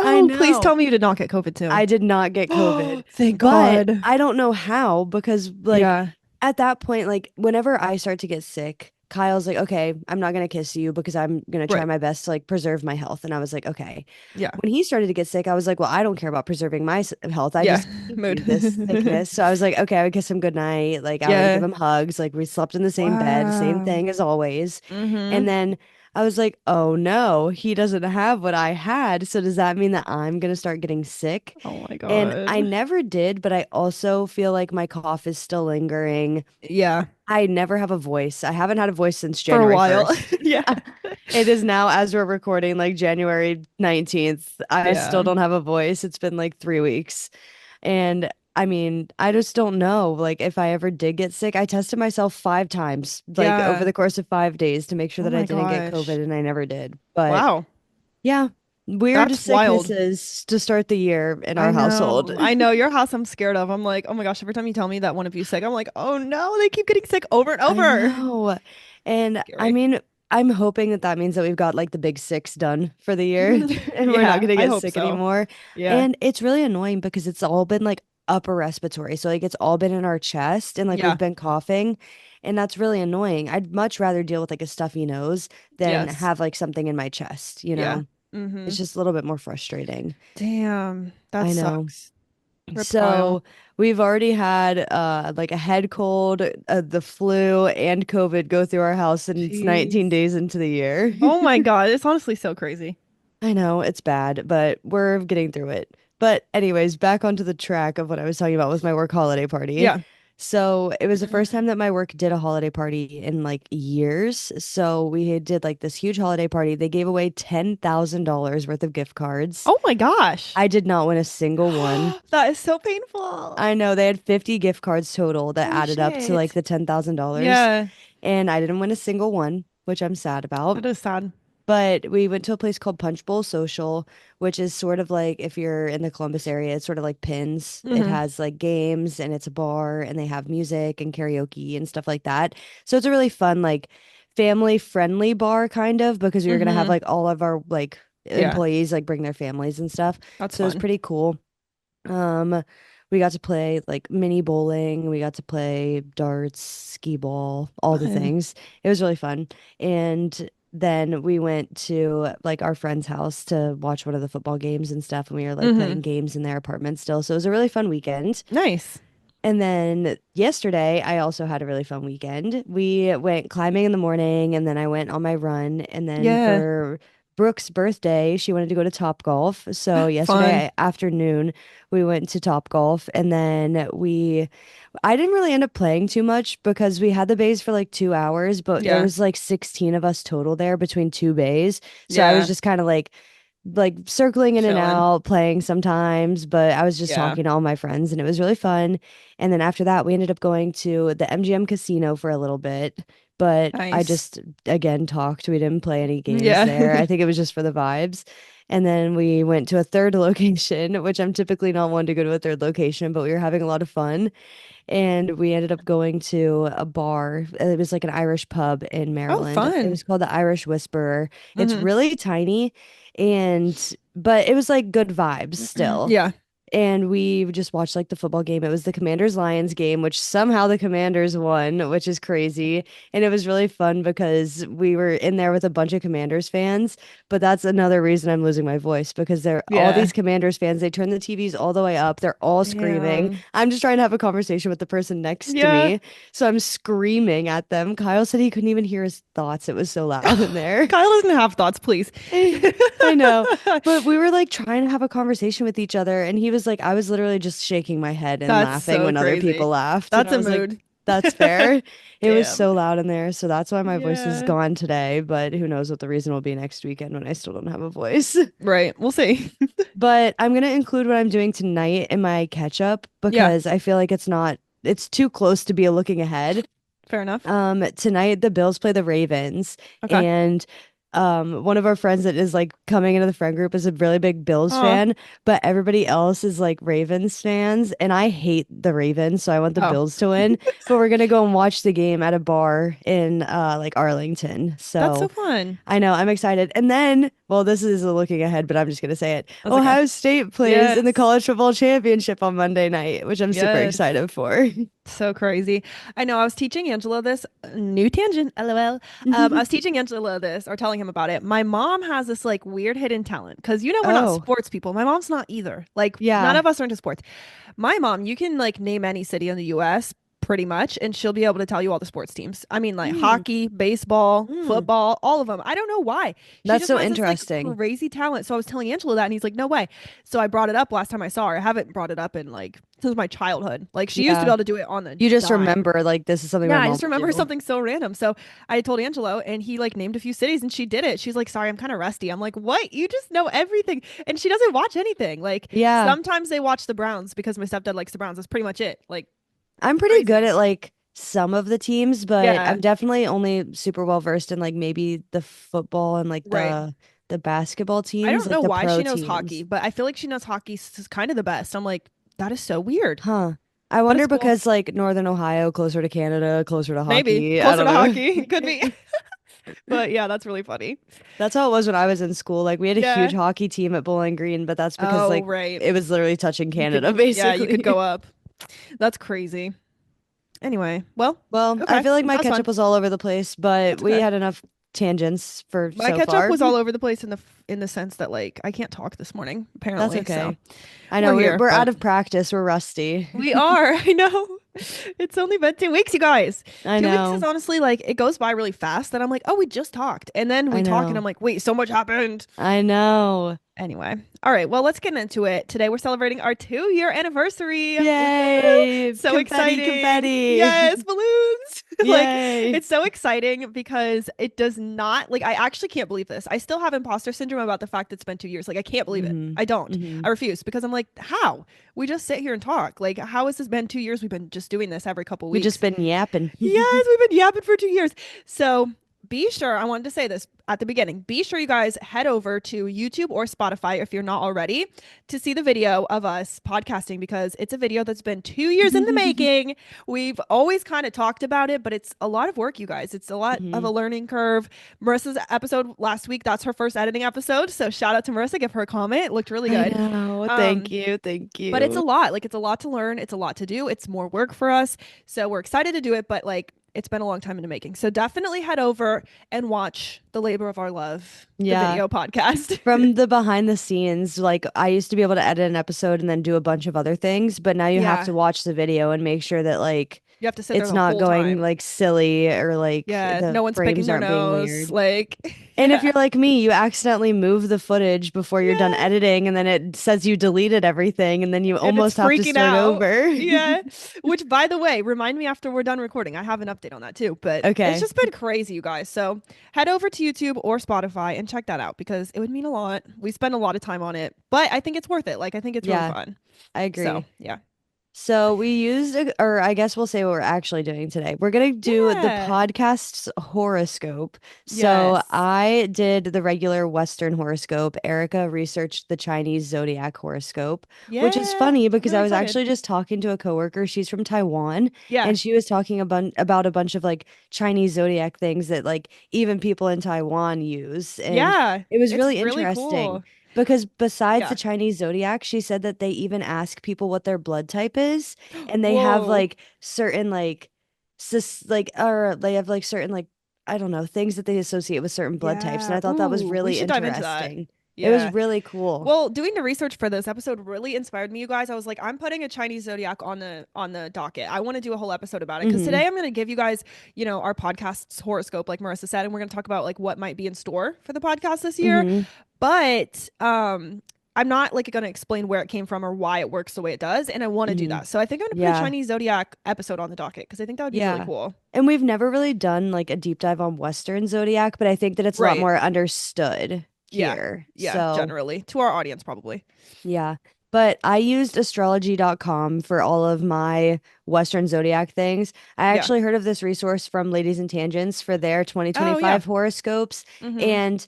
I no, please know. tell me you did not get COVID too. I did not get Oh, COVID, thank but God. I don't know how because like Yeah. at that point, like whenever I start to get sick, Kyle's like, okay, I'm not gonna kiss you because I'm gonna try Right. my best to like preserve my health. And I was like, okay. Yeah. When he started to get sick, I was like, well, I don't care about preserving my health. I Yeah. just hate Mood. you, this sickness. So I was like, okay, I would kiss him goodnight. Like I would give Yeah. him hugs. Like we slept in the same bed, same Wow. thing as always. Mm-hmm. And then I was like, oh no, he doesn't have what I had. So does that mean that I'm gonna start getting sick? Oh my And I God. never did, but I also feel like my cough is still lingering. Yeah. I never have a voice. I haven't had a voice since For a January while. 1st. Yeah. It is now, as we're recording, like January 19th. I still Yeah. don't have a voice. It's been like 3 weeks. And I mean, I just don't know. Like, if I ever did get sick, I tested myself 5 times, like over Yeah. the course of 5 days to make sure Oh that I my didn't get gosh. COVID, and I never did. But Wow. yeah, weird That's wild. sicknesses to start the year in I our household. know. I know your house I'm scared of. I'm like, oh my gosh, every time you tell me that one of you's sick, I'm like, oh no, they keep getting sick over and I over. know. And I Scary. mean, I'm hoping that that means that we've got like the big 6 done for the year and we're not Yeah, going to I get hope sick so. anymore. Yeah. And it's really annoying because it's all been like upper respiratory. So like it's all been in our chest and like we've Yeah. been coughing. And that's really annoying. I'd much rather deal with like a stuffy nose than Yes. have like something in my chest, you Yeah. know? Mm-hmm. It's just a little bit more frustrating. Damn. That I know. sucks. Rip Kyle. So we've already had like a head cold, the flu, and COVID go through our house, and it's 19 Jeez. days into the year. Oh my God. It's honestly so crazy. I know it's bad, but we're getting through it. But anyways, back onto the track of what I was talking about with my work holiday party. Yeah. So it was the first time that my work did a holiday party in like years. So we did like this huge holiday party. They gave away $10,000 worth of gift cards. Oh my gosh. I did not win a single one. That is so painful. I know they had 50 gift cards total that Holy added up to like shit. the $10,000, Yeah. and I didn't win a single one, which I'm sad about. That is sad. But we went to a place called Punch Bowl Social, which is sort of like if you're in the Columbus area, it's sort of like Pins. It Mm-hmm. has like games and it's a bar and they have music and karaoke and stuff like that. So it's a really fun, like family friendly bar kind of because we were gonna have Mm-hmm. like all of our like Yeah. employees like bring their families and stuff. That's So it was fun. pretty cool. Um, we got to play like mini bowling, we got to play darts, skee ball, all the Fun. things. It was really fun. And then we went to like our friend's house to watch one of the football games and stuff, and we were like Mm-hmm. playing games in their apartment still. So it was a really fun weekend. Nice. And then yesterday, I also had a really fun weekend. We went climbing in the morning, and then I went on my run. And then Yeah. for Brooke's birthday, she wanted to go to Top Golf. So Fun. yesterday afternoon, we went to Top Golf, and then I didn't really end up playing too much because we had the bays for like 2 hours, but there Yeah. was like 16 of us total there between two bays. So I was Yeah. just kind of like circling in and Chilling. out, playing sometimes, but I was just Yeah. talking to all my friends and it was really fun. And then after that, we ended up going to the MGM casino for a little bit, but I Nice. just again talked. We didn't play any games Yeah. there. I think it was just for the vibes. And then we went to a third location, which I'm typically not one to go to a third location, but we were having a lot of fun. And we ended up going to a bar. It was like an Irish pub in Oh, Maryland. It fun. was called the Irish Whisperer. It's Mm-hmm. really tiny but it was like good vibes still. Yeah. And we just watched like the football game. It was the Commanders Lions game, which somehow the Commanders won, which is crazy. And it was really fun because we were in there with a bunch of Commanders fans. But that's another reason I'm losing my voice because they're all Yeah. these Commanders fans. They turn the TVs all the way up. They're all screaming. Damn. I'm just trying to have a conversation with the person next to Yeah. me. So I'm screaming at them. Kyle said he couldn't even hear his thoughts. It was so loud in there. Kyle doesn't have thoughts, please. I know. But we were like trying to have a conversation with each other, and he was like, I was literally just shaking my head and That's laughing so when other crazy. people laughed. And That's I a was like, mood. that's fair. It was Damn. so loud in there. So that's why my voice is Yeah. gone today. But who knows what the reason will be next weekend when I still don't have a voice. Right. We'll see. But I'm going to include what I'm doing tonight in my catch up Yeah. because I feel like it's too close to be a looking ahead. Fair enough. Tonight the Bills play the Ravens, Okay. and one of our friends that is like coming into the friend group is a really big Bills Oh. fan, but everybody else is like Ravens fans, and I hate the Ravens, so I want the Oh. Bills to win. But we're gonna go and watch the game at a bar in like Arlington. That's so So fun. I know I'm excited. And then, well, this is a looking ahead, but I'm just gonna say it. That's okay. Ohio State plays in the Yes. college football championship on Monday night, which I'm super Yes. excited for. So crazy. I know I was teaching Angela this new tangent, LOL. I was teaching Angela this or telling him about it. My mom has this like weird hidden talent because we're not Oh, sports people. My mom's not either. Like none yeah. of us are into sports. My mom, you can like name any city in the US pretty much, and she'll be able to tell you all the sports teams. I mean, like Mm, hockey, baseball, mm. football, all of them. I don't know why. She That's just so has this like interesting. crazy talent. So I was telling Angela that, and he's like, "No way." So I brought it up last time I saw her. I haven't brought it up in like since my childhood. Like she used to be Yeah. able to do it on the You just dime. remember like this is something my Yeah, I mom just would remember do. something so random. So I told Angelo, and he like named a few cities, and she did it. She's like, "Sorry, I'm kind of rusty." I'm like, "What? You just know everything." And she doesn't watch anything. Like Yeah. sometimes they watch the Browns because my stepdad likes the Browns. That's pretty much it. Like I'm pretty good crazy. at like some of the teams, but Yeah, I'm definitely only super well versed in like maybe the football and like right. the basketball I teams, don't like know the why pro she knows hockey, teams. but I feel like she knows hockey kind of the best. I'm like, that is so weird, Huh. I but wonder it's cool. because like Northern Ohio closer to Canada, closer to Maybe hockey. I closer don't to know. hockey could be, but yeah, that's really funny. That's how it was when I was in school. Like we had a huge Yeah. hockey team at Bowling Green, but that's because Oh, like right. it was literally touching You could, Canada yeah, you could basically. go up. That's crazy. Anyway, well, Well, I okay, feel like that my was fun. ketchup was all over the place, but That's we okay. had enough tangents for My so catch up far. was all over the place in the sense that like I can't talk this morning That's apparently, so okay. I we're know here, we're out but of practice. We're rusty. we are. I know. It's only been 2 weeks, you guys. I 2 weeks is know. honestly like it goes by really fast. That I'm like, oh, we just talked, and then we I talk, and I'm know. like, wait, so much happened. I know. Anyway, all right. Well, let's get into it. Today we're celebrating our 2 year anniversary. Woo! Yay! So Confetti, exciting. confetti. Yes, balloons. Like Yay. it's so exciting because it does not like I actually can't believe this. I still have imposter syndrome about the fact it's been 2 years. Like I can't believe it. hmm I don't. hmm I refuse because I'm like, how? We just sit here and talk. Like, how has this been 2 years? We've been just doing this every couple We just weeks. been yapping. Yes, we've been yapping for 2 years. So be sure, I wanted to say this at the beginning. Be sure you guys head over to YouTube or Spotify if you're not already to see the video of us podcasting because it's a video that's been 2 years in the making. We've always kind of talked about it, but it's a lot of work, you guys. It's a lot of a Mhm. learning curve. Marissa's episode last week, that's her first editing episode. So shout out to Marissa, give her a comment. It looked really I good. know. Thank Um, you. Thank but it's a you. lot. Like it's a lot to learn. It's a lot to do. It's more work for us. So we're excited to do it, but like it's been a long time in the making. So definitely head over and watch The Labor of Our Love, the Yeah. video podcast. From the behind the scenes, like I used to be able to edit an episode and then do a bunch of other things, but now you have Yeah. to watch the video and make sure that like You have to sit there it's the not whole going time. like silly or like Yeah. the No one's picking frames their aren't being nose. weird. Like, And if yeah. you're like me, you accidentally move the footage before you're done Yeah. editing and then it says you deleted everything and then you And it's almost have to freaking start out. over. Yeah. Which, by the way, remind me after we're done recording. I have an update on that too, but it's Okay. just been crazy, you guys. So head over to YouTube or Spotify and check that out because it would mean a lot. We spend a lot of time on it, but I think it's worth it. Like, I think it's really Yeah, fun. I So, agree. yeah. So we used, or I guess we'll say what we're actually doing today. We're gonna do the Yeah. podcast's horoscope. So Yes. I did the regular Western horoscope. Erica researched the Chinese Zodiac horoscope, which is Yeah. funny because Really I was excited. actually just talking to a coworker. She's from Taiwan, Yeah. and she was talking about a bunch of like Chinese Zodiac things that like even people in Taiwan use, and Yeah. it was It's really really interesting. cool. Because besides the Yeah. Chinese zodiac, she said that they even ask people what their blood type is, and they have Whoa. like certain like or they have like certain like I don't know, things that they associate with certain blood types, and Yeah. I thought that was Ooh, we really should dive into that. interesting. It was Yeah. really cool. Well, doing the research for this episode really inspired me, you guys. I was like, I'm putting a Chinese zodiac on the docket. I want to do a whole episode about it because Hmm. today I'm going to give you guys, our podcast's horoscope, like Marissa said, and we're going to talk about like what might be in store for the podcast this year. Hmm. But I'm not like going to explain where it came from or why it works the way it does, and I want to do Hmm. that. So I think I'm going to put a Yeah. Chinese zodiac episode on the docket because I think that would be really Yeah. cool. And we've never really done like a deep dive on Western Zodiac, but I think that it's a lot Right. more understood Yeah. here. Yeah. So Generally, to our audience, probably. yeah. But I used astrology.com for all of my Western Zodiac things. I Yeah. actually heard of this resource from Ladies and Tangents for their Oh yeah. 2025 horoscopes. Mm-hmm. And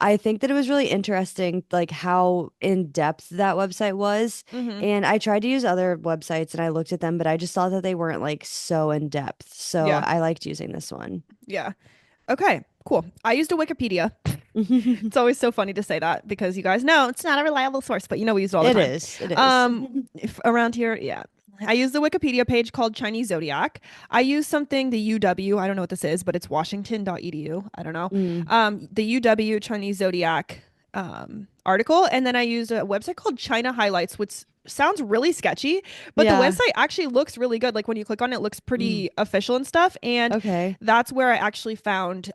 I think that it was really interesting, like how in depth that website was. Mm-hmm. And I tried to use other websites and I looked at them, but I just thought that they weren't like so in depth. So Yeah. I liked using this one. Yeah. Okay. Cool. I used a Wikipedia. It's always so funny to say that because you guys know it's not a reliable source, but we use it all the It time. is. It is. If around here, yeah. I use the Wikipedia page called Chinese Zodiac. I use something, the UW, I don't know what this is, but it's washington.edu. I don't know. Mm, The UW Chinese Zodiac article. And then I used a website called China Highlights, which sounds really sketchy, but the yeah. website actually looks really good. Like when you click on it, it looks Mm, pretty official and stuff. And okay. that's where I actually found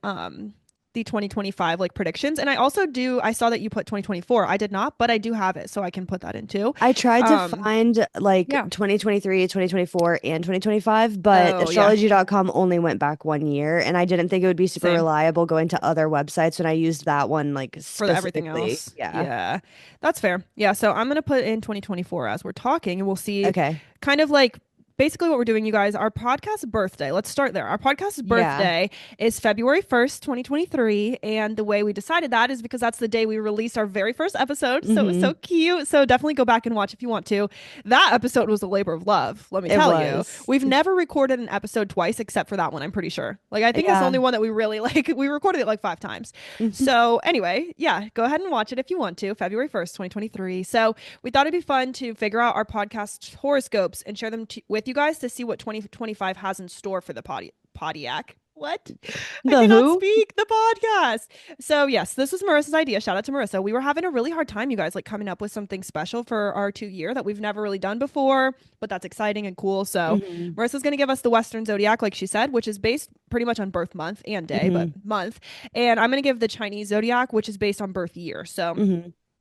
the 2025 like predictions. And I saw that you put 2024. I did not, but I do have it, so I can put that in too. I tried to Um, find like yeah. 2023, 2024, and 2025, but Oh, yeah. astrology.com only went back 1 year, and I didn't think it would be super Same reliable going to other websites when I used that one like for everything specifically. else. Yeah. Yeah. That's fair. Yeah, so I'm going to put in 2024 as we're talking and we'll see Okay. kind of like basically what we're doing, you guys. Our podcast birthday, let's start there. Our podcast Yeah. birthday is February 1st, 2023, and the way we decided that is because that's the day we released our very first episode, so it was Hmm. so cute. So definitely go back and watch if you want to. That episode was a labor of love, let me It tell you. was. We've never recorded an episode twice except for that one, I'm pretty sure. Like I think it's the Yeah. only one that we really like. We recorded it like 5 times. So anyway, yeah, go ahead and watch it if you want to. February 1st, 2023. So we thought it'd be fun to figure out our podcast horoscopes and share them with you guys to see what 2025 has in store for the Podiac. What? I The cannot who? speak the podcast. So yes, this was Marissa's idea. Shout out to Marissa. We were having a really hard time, you guys, like coming up with something special for our 2 year that we've never really done before, but that's exciting and cool. So Hmm. Marissa's going to give us the Western Zodiac, like she said, which is based pretty much on birth month and day, but Hmm. month. And I'm going to give the Chinese Zodiac, which is based on birth year. So Hmm.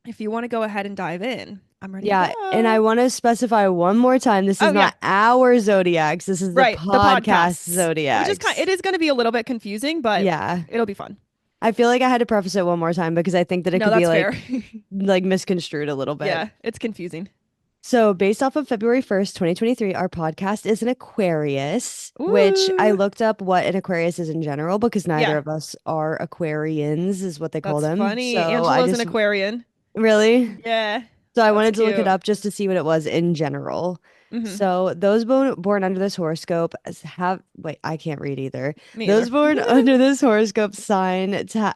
if you want to go ahead and dive in, I'm ready to Yeah, and I go. want to specify one more time, this is Oh yeah, not our zodiacs. This is the right. The podcast podcasts, which is zodiacs. it is going to be a little bit confusing, but Yeah. it'll be fun. I feel like I had to preface it one more time because I think that it No, could be that's fair. like misconstrued a little bit. Yeah, it's confusing. So, based off of February 1st, 2023, our podcast is an Aquarius, which I Ooh. looked up what an Aquarius is in general because neither Yeah, of us are Aquarians, is what they call that's them. funny. So, I Angela's an just Aquarian. really, Yeah, so I that's wanted to look it cute. up just to see what it was in general. Hmm. So, those born under this horoscope have, wait, I can't read either. Me Those either. born under this horoscope sign to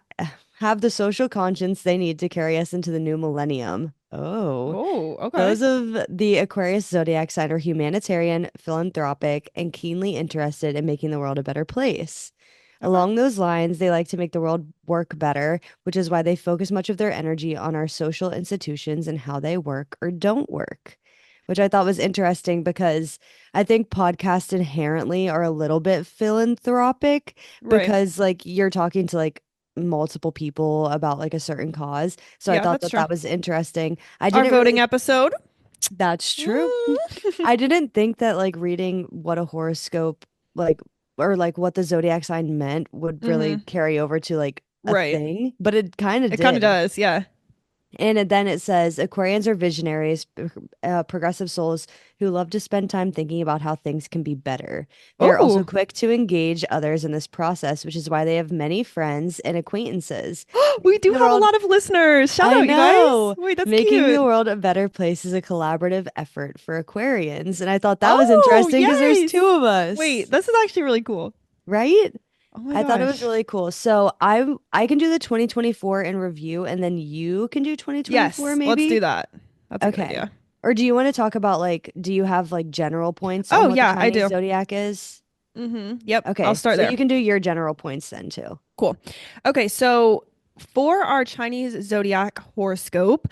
have the social conscience they need to carry us into the new millennium. Oh. Oh, okay. Those of the Aquarius zodiac sign are humanitarian, philanthropic, and keenly interested in making the world a better place. Okay. Along those lines, they like to make the world work better, which is why they focus much of their energy on our social institutions and how they work or don't work, which I thought was interesting because I think podcasts inherently are a little bit philanthropic Right. because, like, you're talking to like multiple people about like a certain cause. So I Yeah, thought that's that true. that was interesting. I Our didn't voting really episode. That's true. Mm. I didn't think that like reading what a horoscope like or like what the zodiac sign meant would really Hmm. carry over to like a Right. thing, but it kind of It kind of did. does. Yeah. Then it says Aquarians are visionaries, progressive souls who love to spend time thinking about how things can be better. They are also Oh, quick to engage others in this process, which is why they have many friends and acquaintances. we do The have a world lot of listeners. Shout I out, you guys. know. Wait, that's Making the cute. world a better place is a collaborative effort for Aquarians. And I thought that was Oh, interesting because there's two yes. of us, Wait, this is actually really cool. right? Oh my I thought it was gosh. really cool. So I can do the 2024 in review and then you can do 2024 Yes, let's do maybe? that. That's a good Okay. idea. Or do you want to talk about like do you have like general points on Oh, what the yeah, I Chinese do. zodiac is? Yep, I'll Okay. start So there. you can do your general points then too. Cool. Okay, so for our Chinese zodiac horoscope,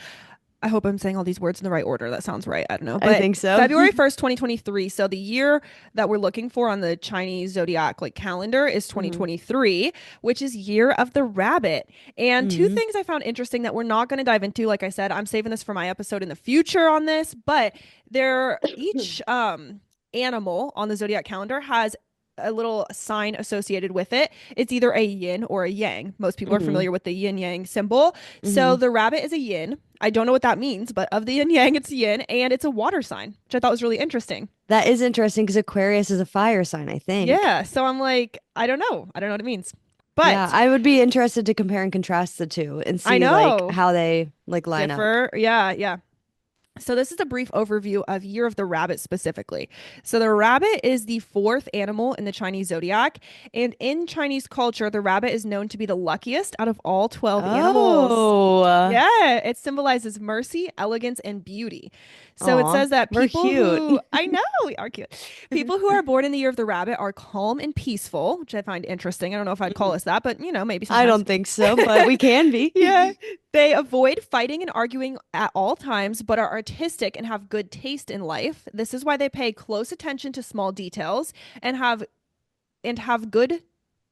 I hope I'm saying all these words in the right order. That sounds right. I don't know. I But think so. February 1st, 2023. So the year that we're looking for on the Chinese zodiac like calendar is Hmm. 2023, which is year of the rabbit. And two Hmm. things I found interesting that we're not going to dive into. Like I said, I'm saving this for my episode in the future on this, but they're each animal on the zodiac calendar has a little sign associated with it. It's either a yin or a yang. Most people are Hmm. familiar with the yin yang symbol. So Hmm. the rabbit is a yin. I don't know what that means, but of the yin yang, it's yin, and it's a water sign, which I thought was really interesting. That is interesting because Aquarius is a fire sign, I think. Yeah. So I'm like, I don't know. I don't know what it means. Yeah, But I would be interested to compare and contrast the two and I see like know. how they like line up. Differ. Yeah. Yeah. So this is a brief overview of Year of the Rabbit specifically. So the rabbit is the fourth animal in the Chinese zodiac, and in Chinese culture, the rabbit is known to be the luckiest out of all 12 animals. Oh, Yeah, it symbolizes mercy, elegance, and beauty. So it aw, says that we're people cute. who, I know we are cute. People who are born in the year of the rabbit are calm and peaceful, which I find interesting. I don't know if I'd call Mhm. us that, but maybe I sometimes. don't think so, but we can be. Yeah. They avoid fighting and arguing at all times, but are artistic and have good taste in life. This is why they pay close attention to small details and have good.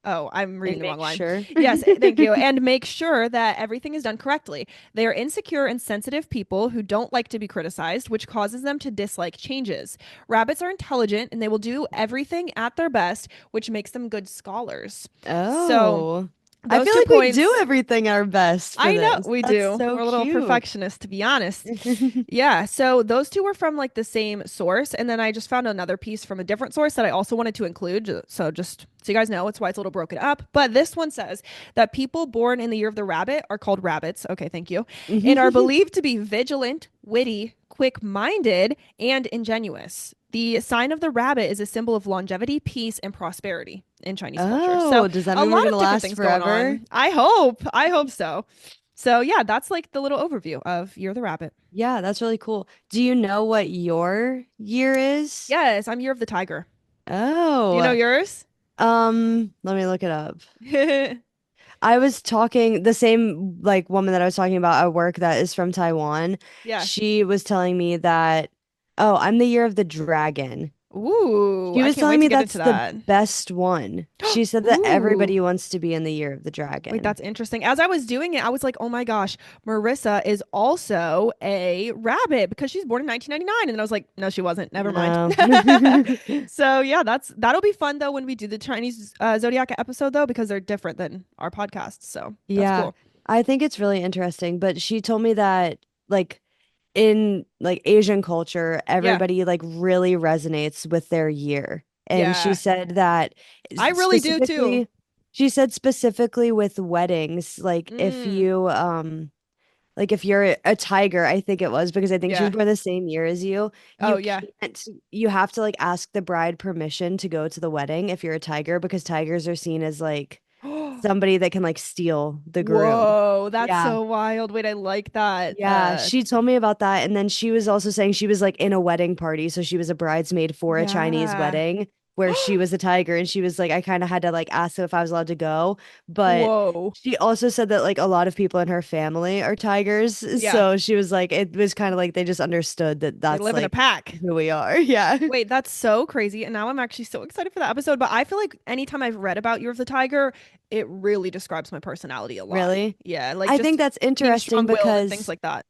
Oh, I'm reading And the wrong make line. sure. Yes, thank you. And make sure that everything is done correctly. They are insecure and sensitive people who don't like to be criticized, which causes them to dislike changes. Rabbits are intelligent and they will do everything at their best, which makes them good scholars. So, Oh, I those feel two like we do points. everything our best for I know this. we That's do. so We're a little cute. perfectionist, to be honest. Yeah. So those two were from like the same source. And then I just found another piece from a different source that I also wanted to include. So just so you guys know, it's why it's a little broken up. But this one says that people born in the year of the rabbit are called rabbits. Okay. Thank you. And are believed to be vigilant, witty, quick minded, and ingenuous. The sign of the rabbit is a symbol of longevity, peace, and prosperity in Chinese culture. So Oh, does that a mean we're lot gonna of different last things going forever? on. I hope. I hope so. So yeah, that's like the little overview of Year of the Rabbit. Yeah, that's really cool. Do you know what your year is? Yes, I'm Year of the Tiger. Do you know Oh, yours? let me look it up. I was talking the same like woman that I was talking about at work that is from Taiwan. Yeah. She was telling me that, oh, I'm the year of the dragon. Ooh, She I was can't telling wait me to get that's into the that. best one. She said that Ooh. everybody wants to be in the year of the Wait, dragon. that's interesting. As I was doing it, I was like, "Oh my gosh, Marissa is also a rabbit because she's born in 1999." And then I was like, "No, she wasn't. Never mind." No. So yeah, that'll be fun though when we do the Chinese zodiac episode though because they're different than our podcasts. So that's Yeah, cool. I think it's really interesting. But she told me that like in like Asian culture, Yeah. everybody like really resonates with their year. And she Yeah. said that I really do too. specifically, she said specifically with weddings, Mm. like if you're a tiger, I think it was because I think she was Yeah. born the same year as you, Oh, you yeah. can't, you have to like ask the bride permission to go to the wedding if you're a tiger because tigers are seen as like somebody that can like steal the groom. Whoa, that's Yeah. so wild. Wait, I like that. Yeah, she told me about that. And then she was also saying she was like in a wedding party. So she was a bridesmaid for a Chinese Yeah. wedding where she was a tiger. And she was like, I kind of had to like ask her if I was allowed to go. But Whoa. she also said that like a lot of people in her family are tigers. Yeah. So she was like, it was kind of like they just understood that They that's live in a like pack. who we are. Yeah. Wait, that's so crazy. And now I'm actually so excited for that episode. But I feel like anytime I've read about Year of the Tiger, it really describes my personality a lot. Really? Yeah, like I think just that's being interesting strong-willed and things because like that.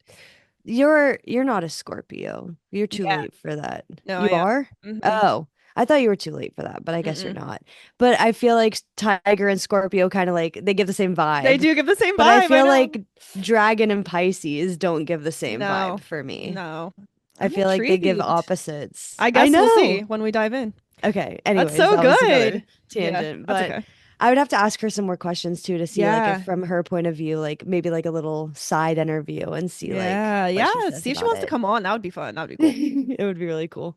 you're not a Scorpio. You're too Yeah. late for that. No, I You am. are? Mm-hmm. Oh, I thought you were too late for that, but I guess you're Mm-mm. not. But I feel like Tiger and Scorpio kind of like they give the same They vibe. do give the same But I vibe. I feel know. like Dragon and Pisces don't give the same vibe No, for me. no. I I'm feel like they give intrigued. opposites. I I guess we'll see know. when we dive in. Okay. That's Anyways, so that was another good. Yeah, tangent, that's but okay. I would have to ask her some more questions too to see like if Yeah. from her point of view, like maybe like a little side interview and see like Yeah. what Yeah. she says See if she about wants to it. come on. That would be fun. That would be cool. It would be really cool.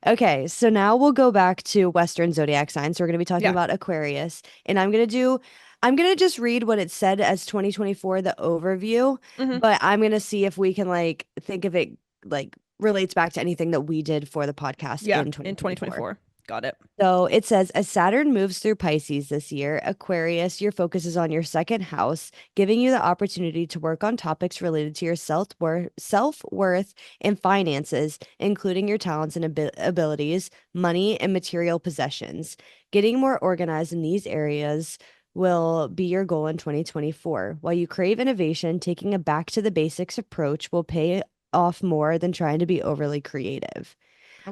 Okay, so now we'll go back to Western Zodiac signs. So we're going to be talking Yeah. about Aquarius, and I'm going to just read what it said as 2024, the overview, Hmm. but I'm going to see if we can like think of it like relates back to anything that we did for the podcast Yeah. in In 2024. 2024. Got it. So it says, as Saturn moves through Pisces this year, Aquarius, your focus is on your second house, giving you the opportunity to work on topics related to your self-worth and finances, including your talents and abilities, money, and material possessions. Getting more organized in these areas will be your goal in 2024. While you crave innovation, taking a back to the basics approach will pay off more than trying to be overly creative.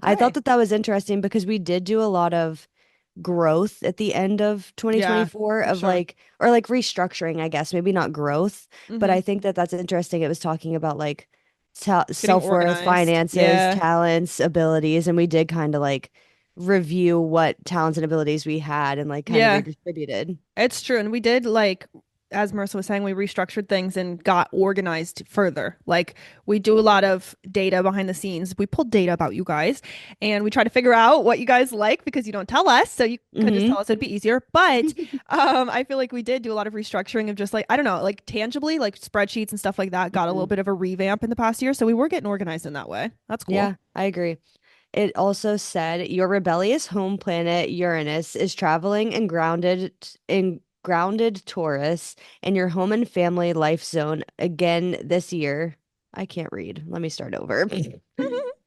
I thought Okay. that that was interesting because we did do a lot of growth at the end of Yeah, 2024 for of sure. like, or like restructuring, I guess, maybe not growth, but Hmm. I think that that's interesting. It was talking about like Getting self-worth, organized. finances, Yeah. talents, abilities, and we did kind of like review what talents and abilities we had and like kind of Yeah. redistributed. It's true. And we did like, as Marissa was saying, we restructured things and got organized further. Like we do a lot of data behind the scenes. We pulled data about you guys and we try to figure out what you guys like because you don't tell us. So you could just Hmm. tell us, it'd be easier. But I feel like we did do a lot of restructuring of just like, I don't know, like tangibly, like spreadsheets and stuff like that got a little Hmm. bit of a revamp in the past year. So we were getting organized in that way. That's cool. Yeah, I agree. It also said your rebellious home planet Uranus is traveling and grounded Taurus in your home and family life zone again this year. I can't read. Let me start over.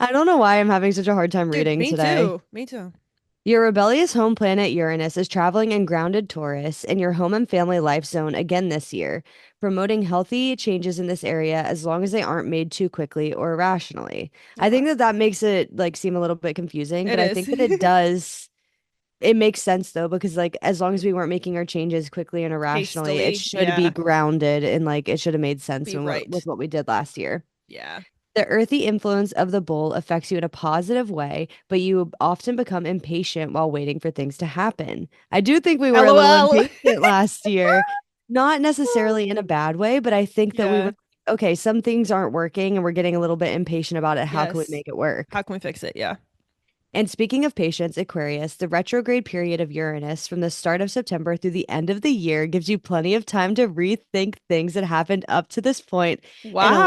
I don't know why I'm having such a hard time Dude, reading me today. too. Me too. Your rebellious home planet Uranus is traveling in grounded Taurus in your home and family life zone again this year, promoting healthy changes in this area as long as they aren't made too quickly or irrationally. I Okay. think that that makes it like seem a little bit confusing, It but I is. think that it does. It makes sense though, because like as long as we weren't making our changes quickly and irrationally, it Hastily. should be Yeah. grounded and like it should have made sense Be when right. with what we did last year. Yeah. The earthy influence of the bull affects you in a positive way, but you often become impatient while waiting for things to happen. I do think we were a little LOL. impatient last year, not necessarily in a bad way, but I think that we were Yeah. okay, some things aren't working and we're getting a little bit impatient about it. How can we Yes. make it work? How can we fix it? Yeah. And speaking of patience, Aquarius, the retrograde period of Uranus from the start of September through the end of the year gives you plenty of time to rethink things that happened up to this point and allows you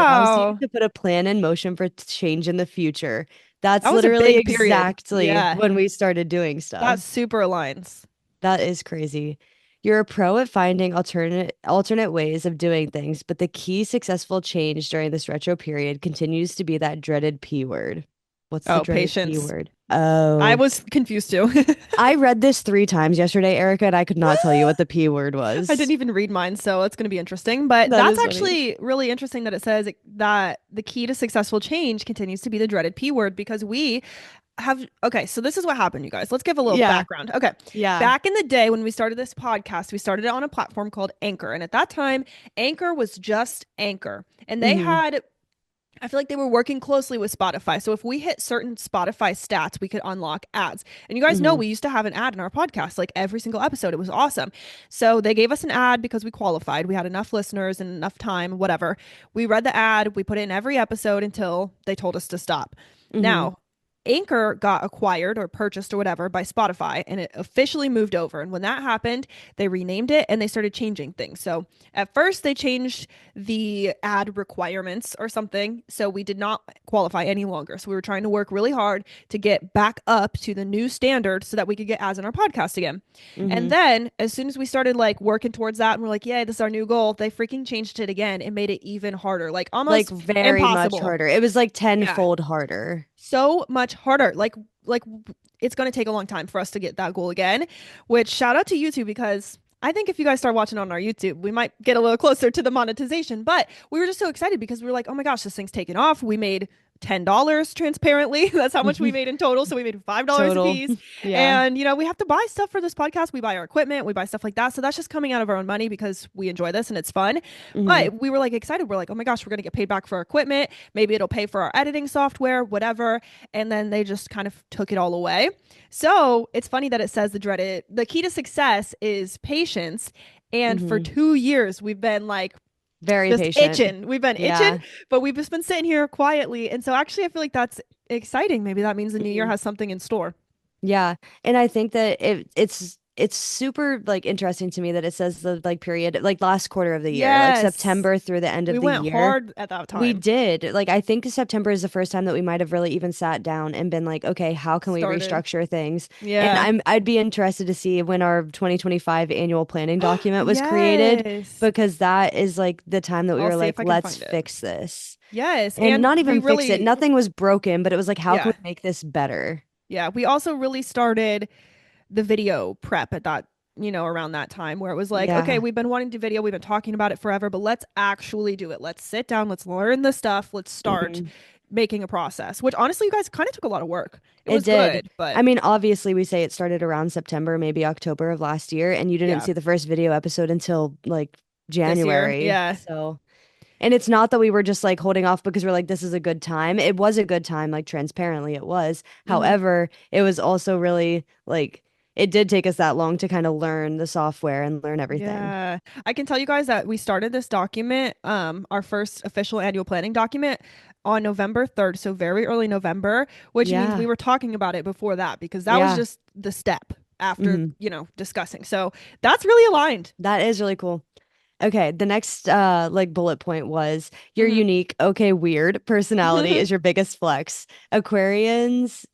Wow. to put a plan in motion for change in the future. That That's was a literally big period. exactly Yeah. when we started doing That stuff. super aligns. That is crazy. You're a pro at finding alternate ways of doing things, but the key successful change during this retro period continues to be that dreaded P word. What's the Oh, dreaded P patience. word? I Oh. was confused too. I read this 3 times yesterday, Erica, and I could not tell you what the P word I didn't was. even read mine, so it's going to be interesting. But That that's is funny. actually really interesting that it says that the key to successful change continues to be the dreaded P word because we have. Okay, so this is what happened, you guys. Let's give a little Yeah. background. Okay, Yeah. back in the day when we started this podcast, we started it on a platform called Anchor. And at that time, Anchor was just Anchor. And they Hmm. had I feel like they were working closely with Spotify. So if we hit certain Spotify stats, we could unlock ads. And you guys know Hmm. we used to have an ad in our podcast, like every single episode. It was awesome. So they gave us an ad because we qualified. We had enough listeners and enough time, whatever. We read the ad, we put it in every episode until they told us to stop. Hmm. Now, Anchor got acquired or purchased or whatever by Spotify and it officially moved over. And when that happened, they renamed it and they started changing things. So at first, they changed the ad requirements or something. So we did not qualify any longer. So we were trying to work really hard to get back up to the new standard so that we could get ads in our podcast again. And Hmm. then as soon as we started like working towards that and we're like, yeah, this is our new goal, they freaking changed it again and made it even harder, like Like almost very much impossible. harder. It was like Yeah. tenfold harder. So much harder. Like it's going to take a long time for us to get that goal again, which shout out to YouTube because I think if you guys start watching on our YouTube, we might get a little closer to the monetization. But we were just so excited because we were like, oh my gosh, this thing's taking off. We made $10 transparently. That's how much we made in total. So we made $5 a Total. piece. Yeah. And, we have to buy stuff for this podcast. We buy our equipment, we buy stuff like that. So that's just coming out of our own money because we enjoy this and it's fun. Hmm. But we were like excited. We're like, oh my gosh, we're going to get paid back for our equipment. Maybe it'll pay for our editing software, whatever. And then they just kind of took it all away. So it's funny that it says the key to success is patience. And for Hmm. 2 years, we've been like, Very just patient. itching. We've been itching, Yeah. but we've just been sitting here quietly. And so actually, I feel like that's exciting. Maybe that means the new year Mhm. has something in store. Yeah. And I think that it's super like interesting to me that it says the like period like last quarter of the year, like Yes. September through the end We of the went year. hard at that We time. did. Like I think September is the first time that we might have really even sat down and been like, okay, how can we Started. restructure things? And Yeah. I'd be interested to see when our 2025 annual planning document was created Yes. because that is like the time that we I'll were see like, if I can let's find it. fix this. Yes. And And not we even fix it. really, Nothing was broken, but it was like, how can yeah. we make this better? Yeah. We also really started the video prep at that, around that time where it was like, okay, Yeah. we've been wanting to video, we've been talking about it forever, but let's actually do it. Let's sit down, let's learn the stuff, let's start Mhm. making a process, which honestly, you guys kind of took a lot of work. It It was did. good, but I mean, obviously, we say it started around September, maybe October of last year, and you didn't yeah, see the first video episode until like this year, January. yeah. So, and it's not that we were just like holding off because we're like, this is a good time. It was a good time, like transparently, it was. Hmm. However, it was also really like, it did take us that long to kind of learn the software and learn everything. Yeah. I can tell you guys that we started this document, our first official annual planning document on November 3rd, so very early November, which means we Yeah. were talking about it before that because that was Yeah. just the step after, Hmm. discussing. So that's really aligned. That is really cool. Okay, the next like bullet point was your Hmm. unique, okay, weird personality is your biggest flex. Aquarius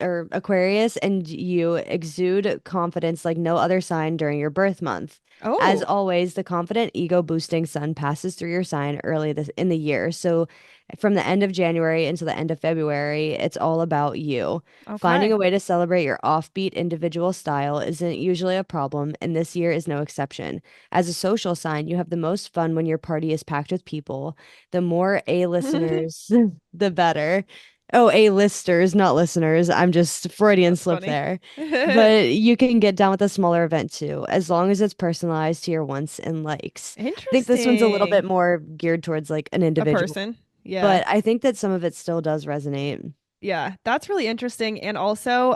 and you exude confidence like no other sign during your birth month. As Oh, always, the confident ego boosting sun passes through your sign early in the year. So from the end of January until the end of February, it's all about you. Finding okay. a way to celebrate your offbeat individual style isn't usually a problem, and this year is no exception. As a social sign, you have the most fun when your party is packed with people. The more A-listeners, the better. Oh, A-listers, not listeners. I'm just Freudian That's slip funny. there. But you can get down with a smaller event too, as long as it's personalized to your wants and likes. I think this one's a little bit Interesting. more geared towards like an A individual, person. Yeah. but I think that some of it still does resonate. Yeah, that's really interesting. And also,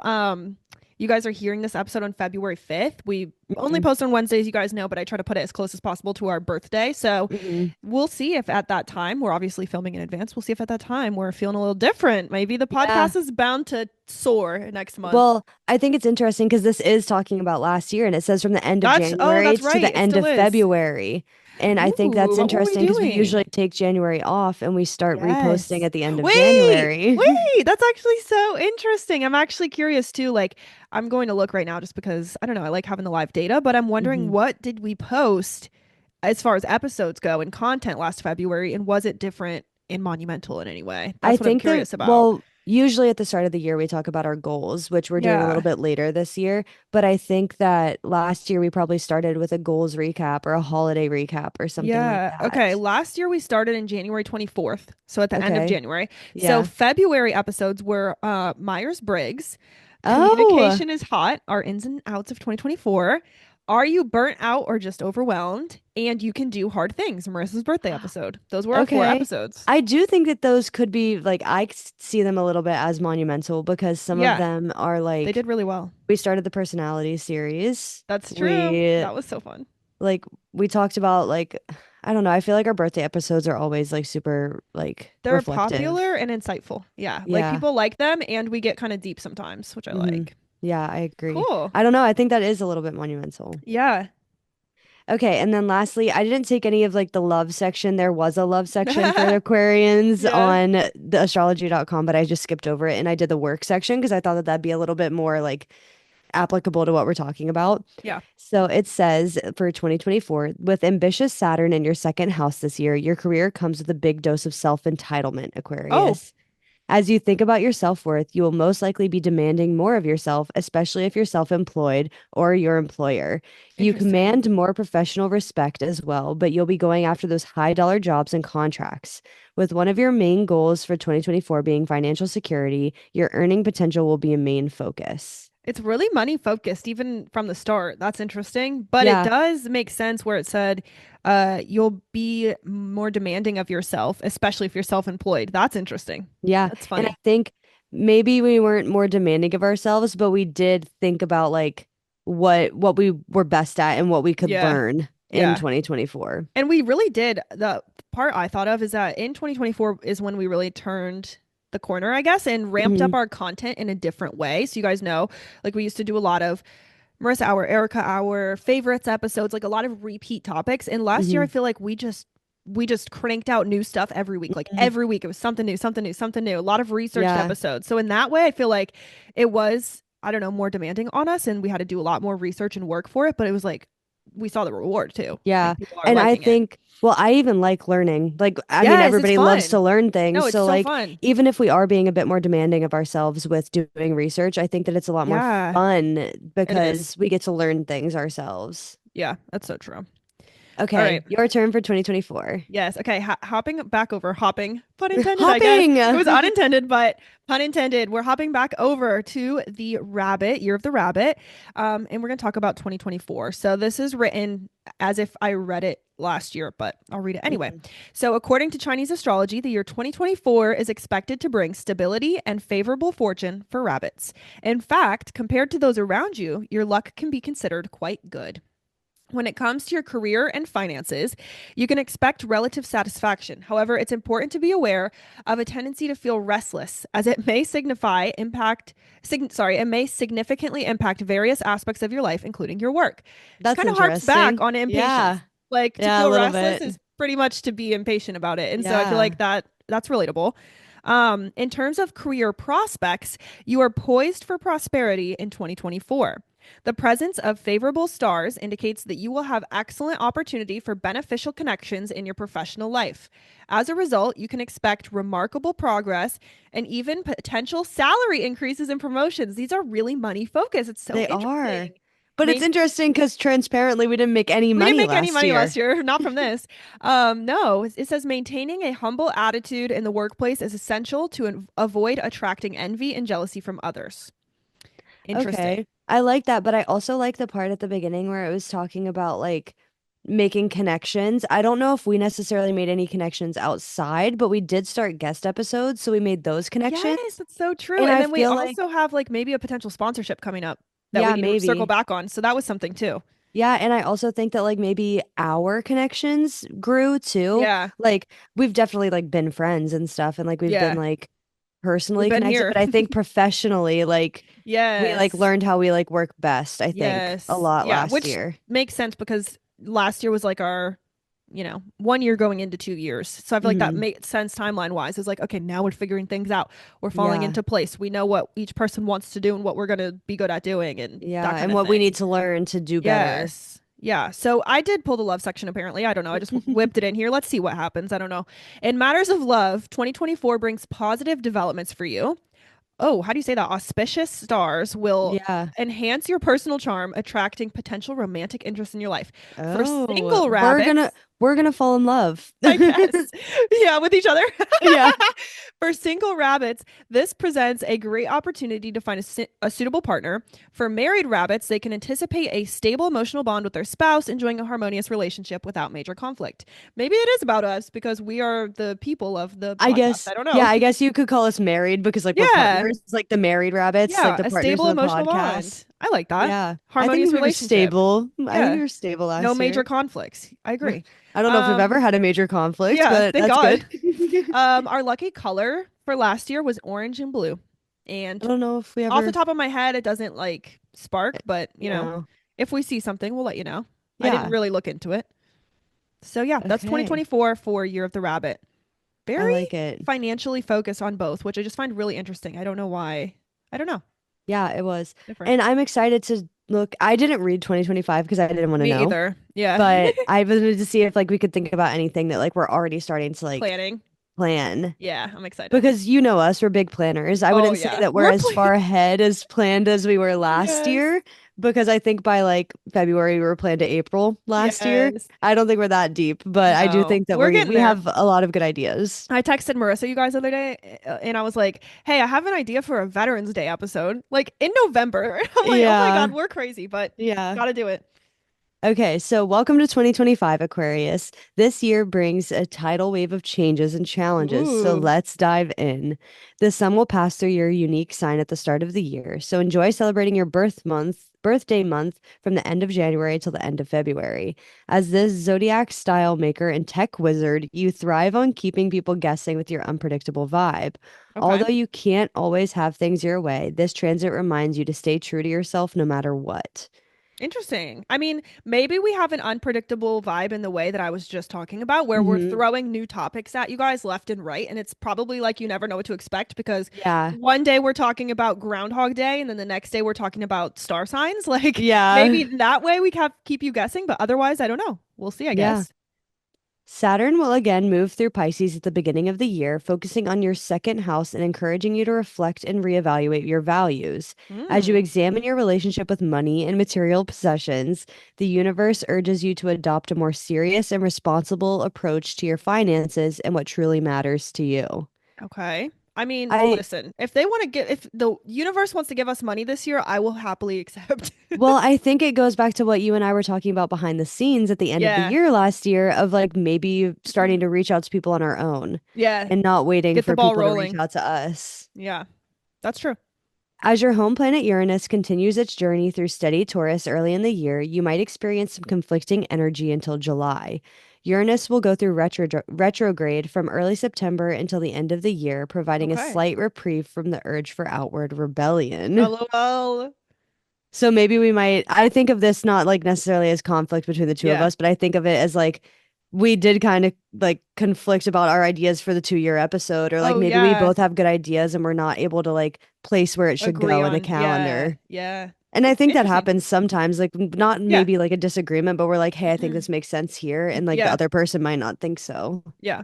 you guys are hearing this episode on February 5th. We only Mhm. post on Wednesdays, you guys know, but I try to put it as close as possible to our birthday. So Mhm. we'll see if at that time, we're obviously filming in advance. We'll see if at that time we're feeling a little different. Maybe the Yeah. podcast is bound to soar next month. Well, I think it's interesting because this is talking about last year and it says from the end of January That's to right. the It end still of is. February. And I think Ooh, that's what were we interesting because we doing? usually take January off and we start reposting Yes. at the end of Wait, January. wait. That's actually so interesting. I'm actually curious too. Like, I'm going to look right now just because I don't know. I like having the live data, but I'm wondering Mhm. what did we post as far as episodes go and content last February, and was it different in Monumental in any way? I That's what I'm think that, curious about. well, usually at the start of the year, we talk about our goals, which we're doing a little Yeah. bit later this year. But I think that last year we probably started with a goals recap or a holiday recap or something like Yeah. Okay. that. Last year we started in January 24th. So at the end of Okay. January. So Yeah. February episodes were Myers-Briggs, Oh, Communication is Hot, our ins and outs of 2024, Are you burnt out or just overwhelmed? And you can do hard things. Marissa's birthday episode. Those were our four Okay. episodes. I do think that those could be like see them a little bit as monumental because some of Yeah, them are they like did really well. we started the personality series. That's true. We That was so fun. like we talked about like I don't know, I feel like our birthday episodes are always like super like They're reflective. popular and insightful. Yeah, like Yeah. people like them, and we get kind of deep sometimes, which I Hmm. like. Yeah, I agree. Cool. I don't know, I think that is a little bit monumental. Yeah. Okay, and then lastly, I didn't take any of like the love section. There was a love section for Aquarians Yeah. on the astrology.com, but I just skipped over it and I did the work section because I thought that that'd be a little bit more like applicable to what we're talking about. Yeah. So it says for 2024, with ambitious Saturn in your second house this year, your career comes with a big dose of self-entitlement, Oh, Aquarius. As you think about your self-worth, you will most likely be demanding more of yourself, especially if you're self-employed or your employer. You interesting. command more professional respect as well, but you'll be going after those high-dollar jobs and contracts. With one of your main goals for 2024 being financial security, your earning potential will be a main focus. It's really money focused, even from the start. That's interesting. But it Yeah, does make sense where it said you'll be more demanding of yourself, especially if you're self-employed. That's interesting. yeah. That's And I funny. think maybe we weren't more demanding of ourselves, but we did think about like what we were best at and what we could Yeah. learn in Yeah. 2024. And we really did. The part I thought of is that in 2024 is when we really turned the corner, I guess, and ramped up Hmm. our content in a different way. So you guys know, like we used to do a lot of Marissa Hour, Erica Hour, favorites episodes, like a lot of repeat topics. And last year I Hmm. feel like we just cranked out new stuff every week. Like Hmm. every week it was something new, something new, something new. A lot of researched Yeah. episodes. So in that way, I feel like it was, I don't know, more demanding on us and we had to do a lot more research and work for it, but it was like we saw the reward too. Yeah. Like people are And I liking it. think, well, I even like learning. Like, I mean, Yes, it's everybody loves to fun. learn things. No, it's So, so like, fun. even if we are being a bit more demanding of ourselves with doing research, I think that it's a lot more Yeah, fun it is. because we get to learn things ourselves. Yeah, that's so true. All right. Okay. Your turn for 2024. Yes. Okay. Hopping back over, hopping, pun intended, I guess. Hopping. It was unintended, but pun intended. We're hopping back over to the rabbit, year of the rabbit. And we're going to talk about 2024. So this is written as if I read it last year, but I'll read it anyway. Mhm. So, according to Chinese astrology, the year 2024 is expected to bring stability and favorable fortune for rabbits. In fact, compared to those around you, your luck can be considered quite good. When it comes to your career and finances, you can expect relative satisfaction. However, it's important to be aware of a tendency to feel restless, as it may it may significantly impact various aspects of your life, including your work. Just That's kind of harks back interesting. on impatience. Yeah. Like to Yeah, a feel little restless bit. is pretty much to be impatient about it. And so I feel Yeah. like that's relatable. In terms of career prospects, you are poised for prosperity in 2024. The presence of favorable stars indicates that you will have excellent opportunity for beneficial connections in your professional life. As a result, you can expect remarkable progress and even potential salary increases and promotions. These are really money focused. It's so They are. interesting. But it's Main interesting because transparently, we didn't make any We didn't money make any last money last year. year, not from this. No, it says maintaining a humble attitude in the workplace is essential to avoid attracting envy and jealousy from others. Interesting. Okay. I like that, but I also like the part at the beginning where it was talking about like making connections. I don't know if we necessarily made any connections outside, but we did start guest episodes, so we made those Yes, connections. that's so true. And And I then we feel like, also have like maybe a potential sponsorship coming up that we yeah, need to circle maybe. back on. So that was something too. Yeah, and I also think that like maybe our connections grew too. Yeah. Like we've definitely like been friends and stuff and like we've been Yeah. like We've personally been connected, here. but I think professionally like we like Yes. learned how we like work best, I think, a Yes. lot Yeah. last Which year. makes sense because last year was like our, 1 year going into 2 years. So I feel like that Hmm. made sense timeline wise. It's like, okay, now we're figuring things out. We're falling Yeah. into place. We know what each person wants to do and what we're going to be good at doing and Yeah, that kind and of what we thing. need to learn to do better. Yes. Yeah. So I did pull the love section apparently. I don't know. I just whipped it in here. Let's see what happens. I don't know. In matters of love, 2024 brings positive developments for you. Oh, how do you say that? Auspicious stars will Yeah. enhance your personal charm, attracting potential romantic interest in your life. For Oh, single we're gonna rabbits, we're gonna fall in love. I guess. Yeah, with each other. Yeah. For single rabbits, this presents a great opportunity to find a suitable partner. For married rabbits, they can anticipate a stable emotional bond with their spouse, enjoying a harmonious relationship without major conflict. Maybe it is about us because we are the people of the I podcast. guess, I don't yeah, know. I guess you could call us married because like we're Yeah. partners, like the married rabbits, like Yeah. the A partners stable in the emotional podcast. bond. I like that. Yeah. I think Harmonious we were relationship. stable. I think we Yeah. were stable No last major year. conflicts. I agree. I don't know if we've Um, ever had a major conflict, yeah, but thank that's God. good. Our lucky color for last year was orange and blue. I And don't know if we off the ever, top of my head, it doesn't like spark, but yeah. if we see something, we'll let you know. I didn't Yeah. really look into it. So yeah, that's Okay. 2024 for Year of the Rabbit. I Very like it. financially focused on both, which I just find really interesting. I don't know why. I don't know. Yeah, it was. Different. And I'm excited to look. I didn't read 2025 because I didn't want to Me know, either. Yeah. but I wanted to see if like we could think about anything that like we're already starting to like Planning. plan. Yeah, I'm excited. Because you know us, we're big planners. I Oh wouldn't say yeah. that we're We're as far planning. ahead as planned as we were last Yes. year, because I think by like February we were planned to April last year. Yes. I don't think we're that deep, but I do No. think that We're getting we there. have a lot of good ideas. I texted Marissa you guys the other day and I was like, hey, I have an idea for a Veterans Day episode, like in November. I'm like, oh my God, Yeah. we're crazy, but Yeah. gotta do it. Okay, so welcome to 2025, Aquarius. This year brings a tidal wave of changes and challenges, so Ooh, let's dive in. The sun will pass through your unique sign at the start of the year, so enjoy celebrating your birthday month from the end of January till the end of February. As this zodiac style maker and tech wizard, you thrive on keeping people guessing with your unpredictable vibe. okay. Although you can't always have things your way, this transit reminds you to stay true to yourself no matter what. Interesting. I mean, maybe we have an unpredictable vibe in the way that I was just talking about, where we're Hmm. throwing new topics at you guys left and right. And it's probably like you never know what to expect because Yeah. one day we're talking about Groundhog Day and then the next day we're talking about star signs. Like maybe Yeah. that way we have keep you guessing, but otherwise, I don't know. We'll see, I Yeah. guess. Saturn will again move through Pisces at the beginning of the year, focusing on your second house and encouraging you to reflect and reevaluate your values. As you Mm, examine your relationship with money and material possessions, the universe urges you to adopt a more serious and responsible approach to your finances and what truly matters to you. okay. I mean, I listen, if they want to get, if the universe wants to give us money this year, I will happily accept. Well, I think it goes back to what you and I were talking about behind the scenes at the end of the Yeah. year last year of like maybe starting to reach out to people on our own Yeah. and not waiting Get the for ball people to reach rolling. out to us. Yeah. That's true. As your home planet Uranus continues its journey through steady Taurus early in the year, you might experience some conflicting energy until July. Uranus will go through retrograde from early September until the end of the year, providing a Okay. slight reprieve from the urge for outward rebellion. LOL. So maybe we might, I think of this not like necessarily as conflict between the two of Yeah. us, but I think of it as like we did kind of like conflict about our ideas for the 2 year episode, or like Oh, maybe we yeah. both have good ideas and we're not able to like place where it should Agree go in the on. Yeah. calendar. Yeah. And I think that Interesting. happens sometimes, like not Yeah. maybe like a disagreement, but we're like, hey, I think this makes sense here. And like the Yeah. other person might not think so. Yeah.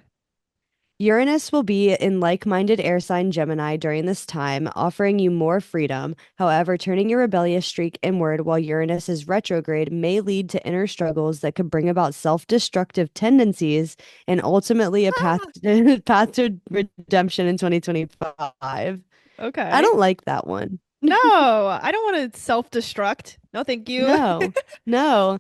Uranus will be in like-minded air sign Gemini during this time, offering you more freedom. However, turning your rebellious streak inward while Uranus is retrograde may lead to inner struggles that could bring about self-destructive tendencies and ultimately a path Ah, path to redemption in 2025. I okay. don't like that one. No, I don't want to self-destruct. No, thank you. No, no.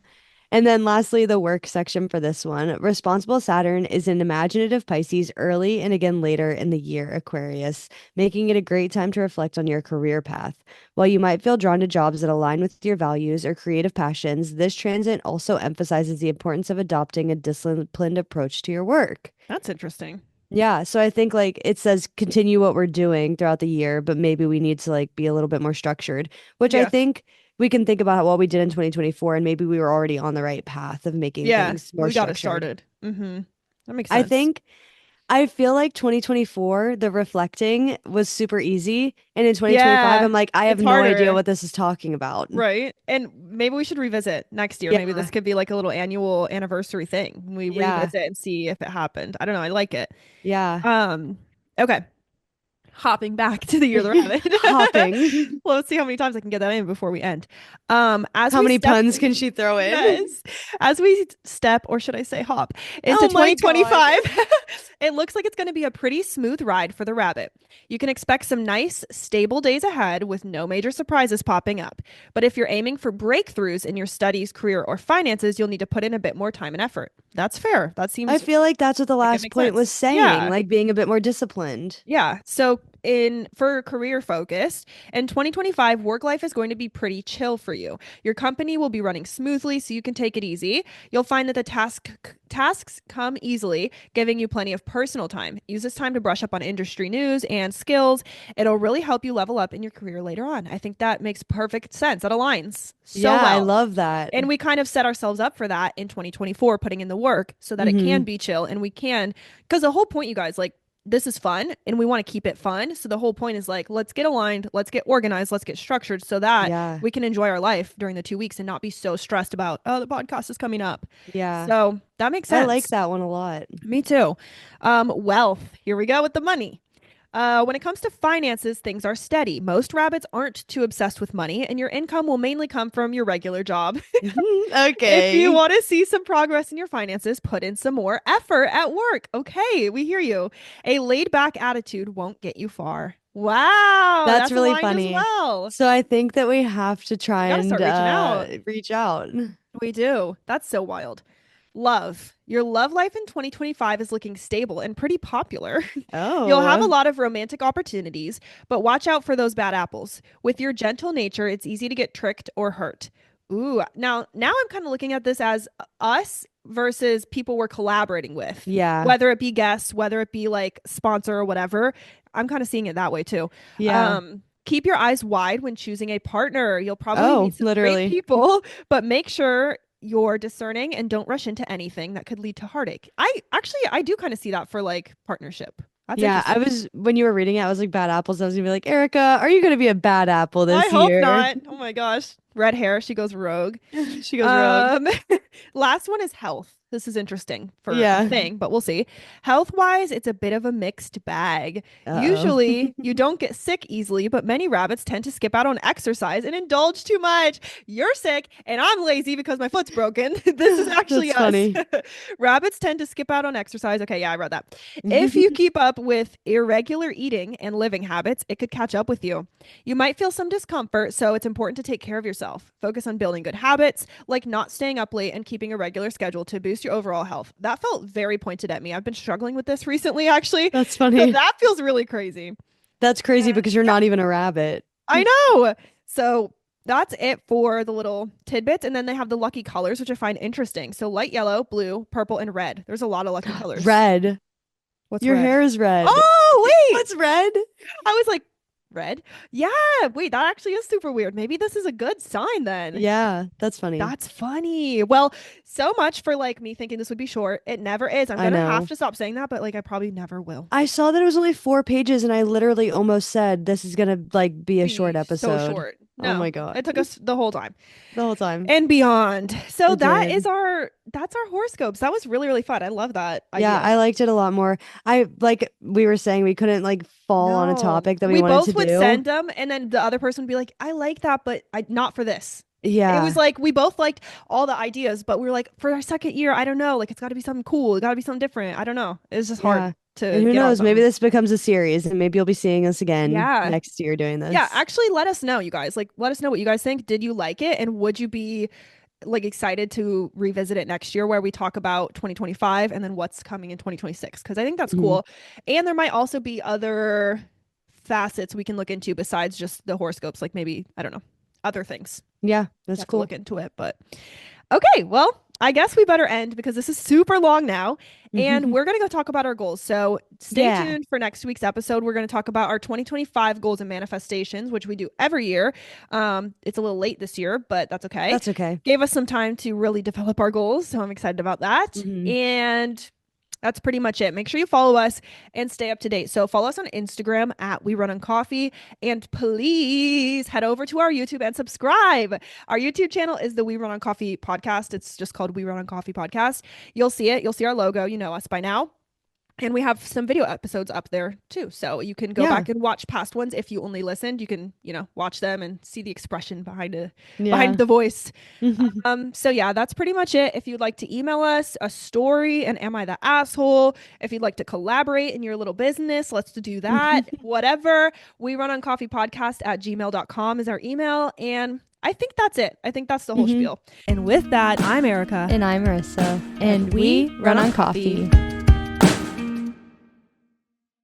And then lastly, the work section for this one. Responsible Saturn is in imaginative Pisces early and again later in the year, Aquarius, making it a great time to reflect on your career path. While you might feel drawn to jobs that align with your values or creative passions, this transit also emphasizes the importance of adopting a disciplined approach to your work. That's interesting. Yeah, so I think like it says continue what we're doing throughout the year, but maybe we need to like be a little bit more structured, which I Yeah. think we can think about what we did in 2024 and maybe we were already on the right path of making Yeah. things more We got it structured. started. Mm-hmm. That makes I sense. think I feel like 2024, the reflecting was super easy, and in 2025 Yeah. I'm like I have It's no idea harder. what this is talking about. Right. And maybe we should revisit next year. Maybe Yeah. this could be like a little annual anniversary thing. We Yeah. revisit and see if it happened. I don't know. I like it. Yeah. Um, okay. hopping back to the year of the rabbit. Hopping. Well, let's see how many times I can get that in before we end. As How we many step, puns can she throw in? yes, as we step, or should I say hop, into Oh my God. 2025, it looks like it's going to be a pretty smooth ride for the rabbit. You can expect some nice, stable days ahead with no major surprises popping up. But if you're aiming for breakthroughs in your studies, career, or finances, you'll need to put in a bit more time and effort. That's fair. That I seems feel like that's what the like it last makes point was sense. saying, Yeah. like being a bit more disciplined. Yeah. So in for career focused in 2025, work life is going to be pretty chill for you. Your company will be running smoothly, so you can take it easy. You'll find that the tasks come easily, giving you plenty of personal time. Use this time to brush up on industry news and skills. It'll really help you level up in your career later on. I think that makes perfect sense. That aligns so Yeah, I well. love that. And we kind of set ourselves up for that in 2024, putting in the work so that it can Hmm. be chill and we can, because the whole point, you guys, like, this is fun and we want to keep it fun. So the whole point is like, let's get aligned, let's get organized, let's get structured so that Yeah. we can enjoy our life during the 2 weeks and not be so stressed about, oh, the podcast is coming up. Yeah. So that makes I like sense. that one a lot. Me too. Wealth. Here we go with the money. When it comes to finances, things are steady. Most rabbits aren't too obsessed with money, and your income will mainly come from your regular job. If you Okay. want to see some progress in your finances, put in some more effort at work. Okay, we hear you. A laid back attitude won't get you far. Wow, That's that's really aligned as funny. well. So I think that we have to We try got to and start reaching out. reach out. We do. That's so wild. Love. Your love life in 2025 is looking stable and pretty popular. You'll have a Oh. lot of romantic opportunities, but watch out for those bad apples. With your gentle nature, it's easy to get tricked or hurt. Ooh, now I'm kind of looking at this as us versus people we're collaborating with, Yeah. whether it be guests, whether it be like sponsor or whatever. I'm kind of seeing it that way too. Yeah. Keep your eyes wide when choosing a partner. You'll probably Oh, meet some great literally. people, but make sure you're discerning and don't rush into anything that could lead to heartache. I do kind of see that for like partnership. That's Yeah, I interesting. was when you were reading it, I was like bad apples. I was gonna be like, Erica, are you gonna be a bad apple I this hope year? not. Oh my gosh. Red hair, she goes rogue. She goes rogue. Um, last one is health. This is interesting for a Yeah. thing, but we'll see. Health wise, it's a bit of a mixed bag. Uh-oh. Usually, you don't get sick easily, but many rabbits tend to skip out on exercise and indulge too much. You're sick, and I'm lazy because my foot's broken. This is actually That's us. funny. Rabbits tend to skip out on exercise. Okay, yeah, I read that. If you keep up with irregular eating and living habits, it could catch up with you. You might feel some discomfort, so it's important to take care of yourself. Focus on building good habits, like not staying up late and keeping a regular schedule to boost your overall health. That felt very pointed at me. I've been struggling with this recently, actually. That's So funny. that feels really crazy. That's crazy And because you're yeah, not even a rabbit. I know. So that's it for the little tidbits. And then they have the lucky colors, which I find interesting. So light yellow, blue, purple, and red. There's a lot of lucky colors. Red. What's Your red? hair is red. Oh, wait. What's red? I was like, red? Yeah. Wait, that actually is super weird. Maybe this is a good sign then. Yeah, that's funny. That's funny. Well, so much for like me thinking this would be short. It never is. I'm I gonna have know. to stop saying that, but like I probably never will. I saw that it was only 4 pages and I literally almost said this is gonna like be a short Be so episode. short. Oh No, my God. it took us the whole time The whole time. and beyond. So It did. that's our horoscopes. That was really, really fun. I love that Yeah, idea. I liked it a lot more. I like we were saying we couldn't like fall on a No, topic that we we wanted to both would do. send them, and then the other person would be like, "I like that, but I not for this." It was Yeah. like we both liked all the ideas, but we were like, for our second year, I don't know. Like it's got to be something cool. It got to be something different. I don't know. It's just hard Yeah. And to who get on knows? Maybe something. this becomes a series and maybe you'll be seeing us again Yeah. next year doing Yeah. this. Actually, let us know, you guys. Like, let us know what you guys think. Did you like it? And would you be like excited to revisit it next year where we talk about 2025 and then what's coming in 2026? Because I think that's Mhm. cool. And there might also be other facets we can look into besides just the horoscopes, like maybe, I don't know, other things. Yeah, You that's have to cool. look into it. But okay, well, I guess we better end because this is super long now. And we're going to go talk about our goals. So stay Yeah, tuned for next week's episode. We're going to talk about our 2025 goals and manifestations, which we do every year. It's a little late this year, but that's okay. that's okay. Gave us some time to really develop our goals. So I'm excited about that. Mhm. And that's pretty much it. Make sure you follow us and stay up to date. So follow us on Instagram at We Run on Coffee, and please head over to our YouTube and subscribe. Our YouTube channel is the We Run on Coffee podcast. It's just called We Run on Coffee podcast. You'll see it. You'll see our logo. You know us by now. And we have some video episodes up there too. So you can go Yeah. back and watch past ones. If you only listened, you can, watch them and see the expression behind Yeah. the voice. So yeah, that's pretty much it. If you'd like to email us a story and am I the asshole? If you'd like to collaborate in your little business, let's do that. Whatever. We run on coffee podcast at gmail.com is our email. And I think that's it. I think that's the whole spiel. And with that, I'm Erica. And I'm Marissa. And we run on coffee.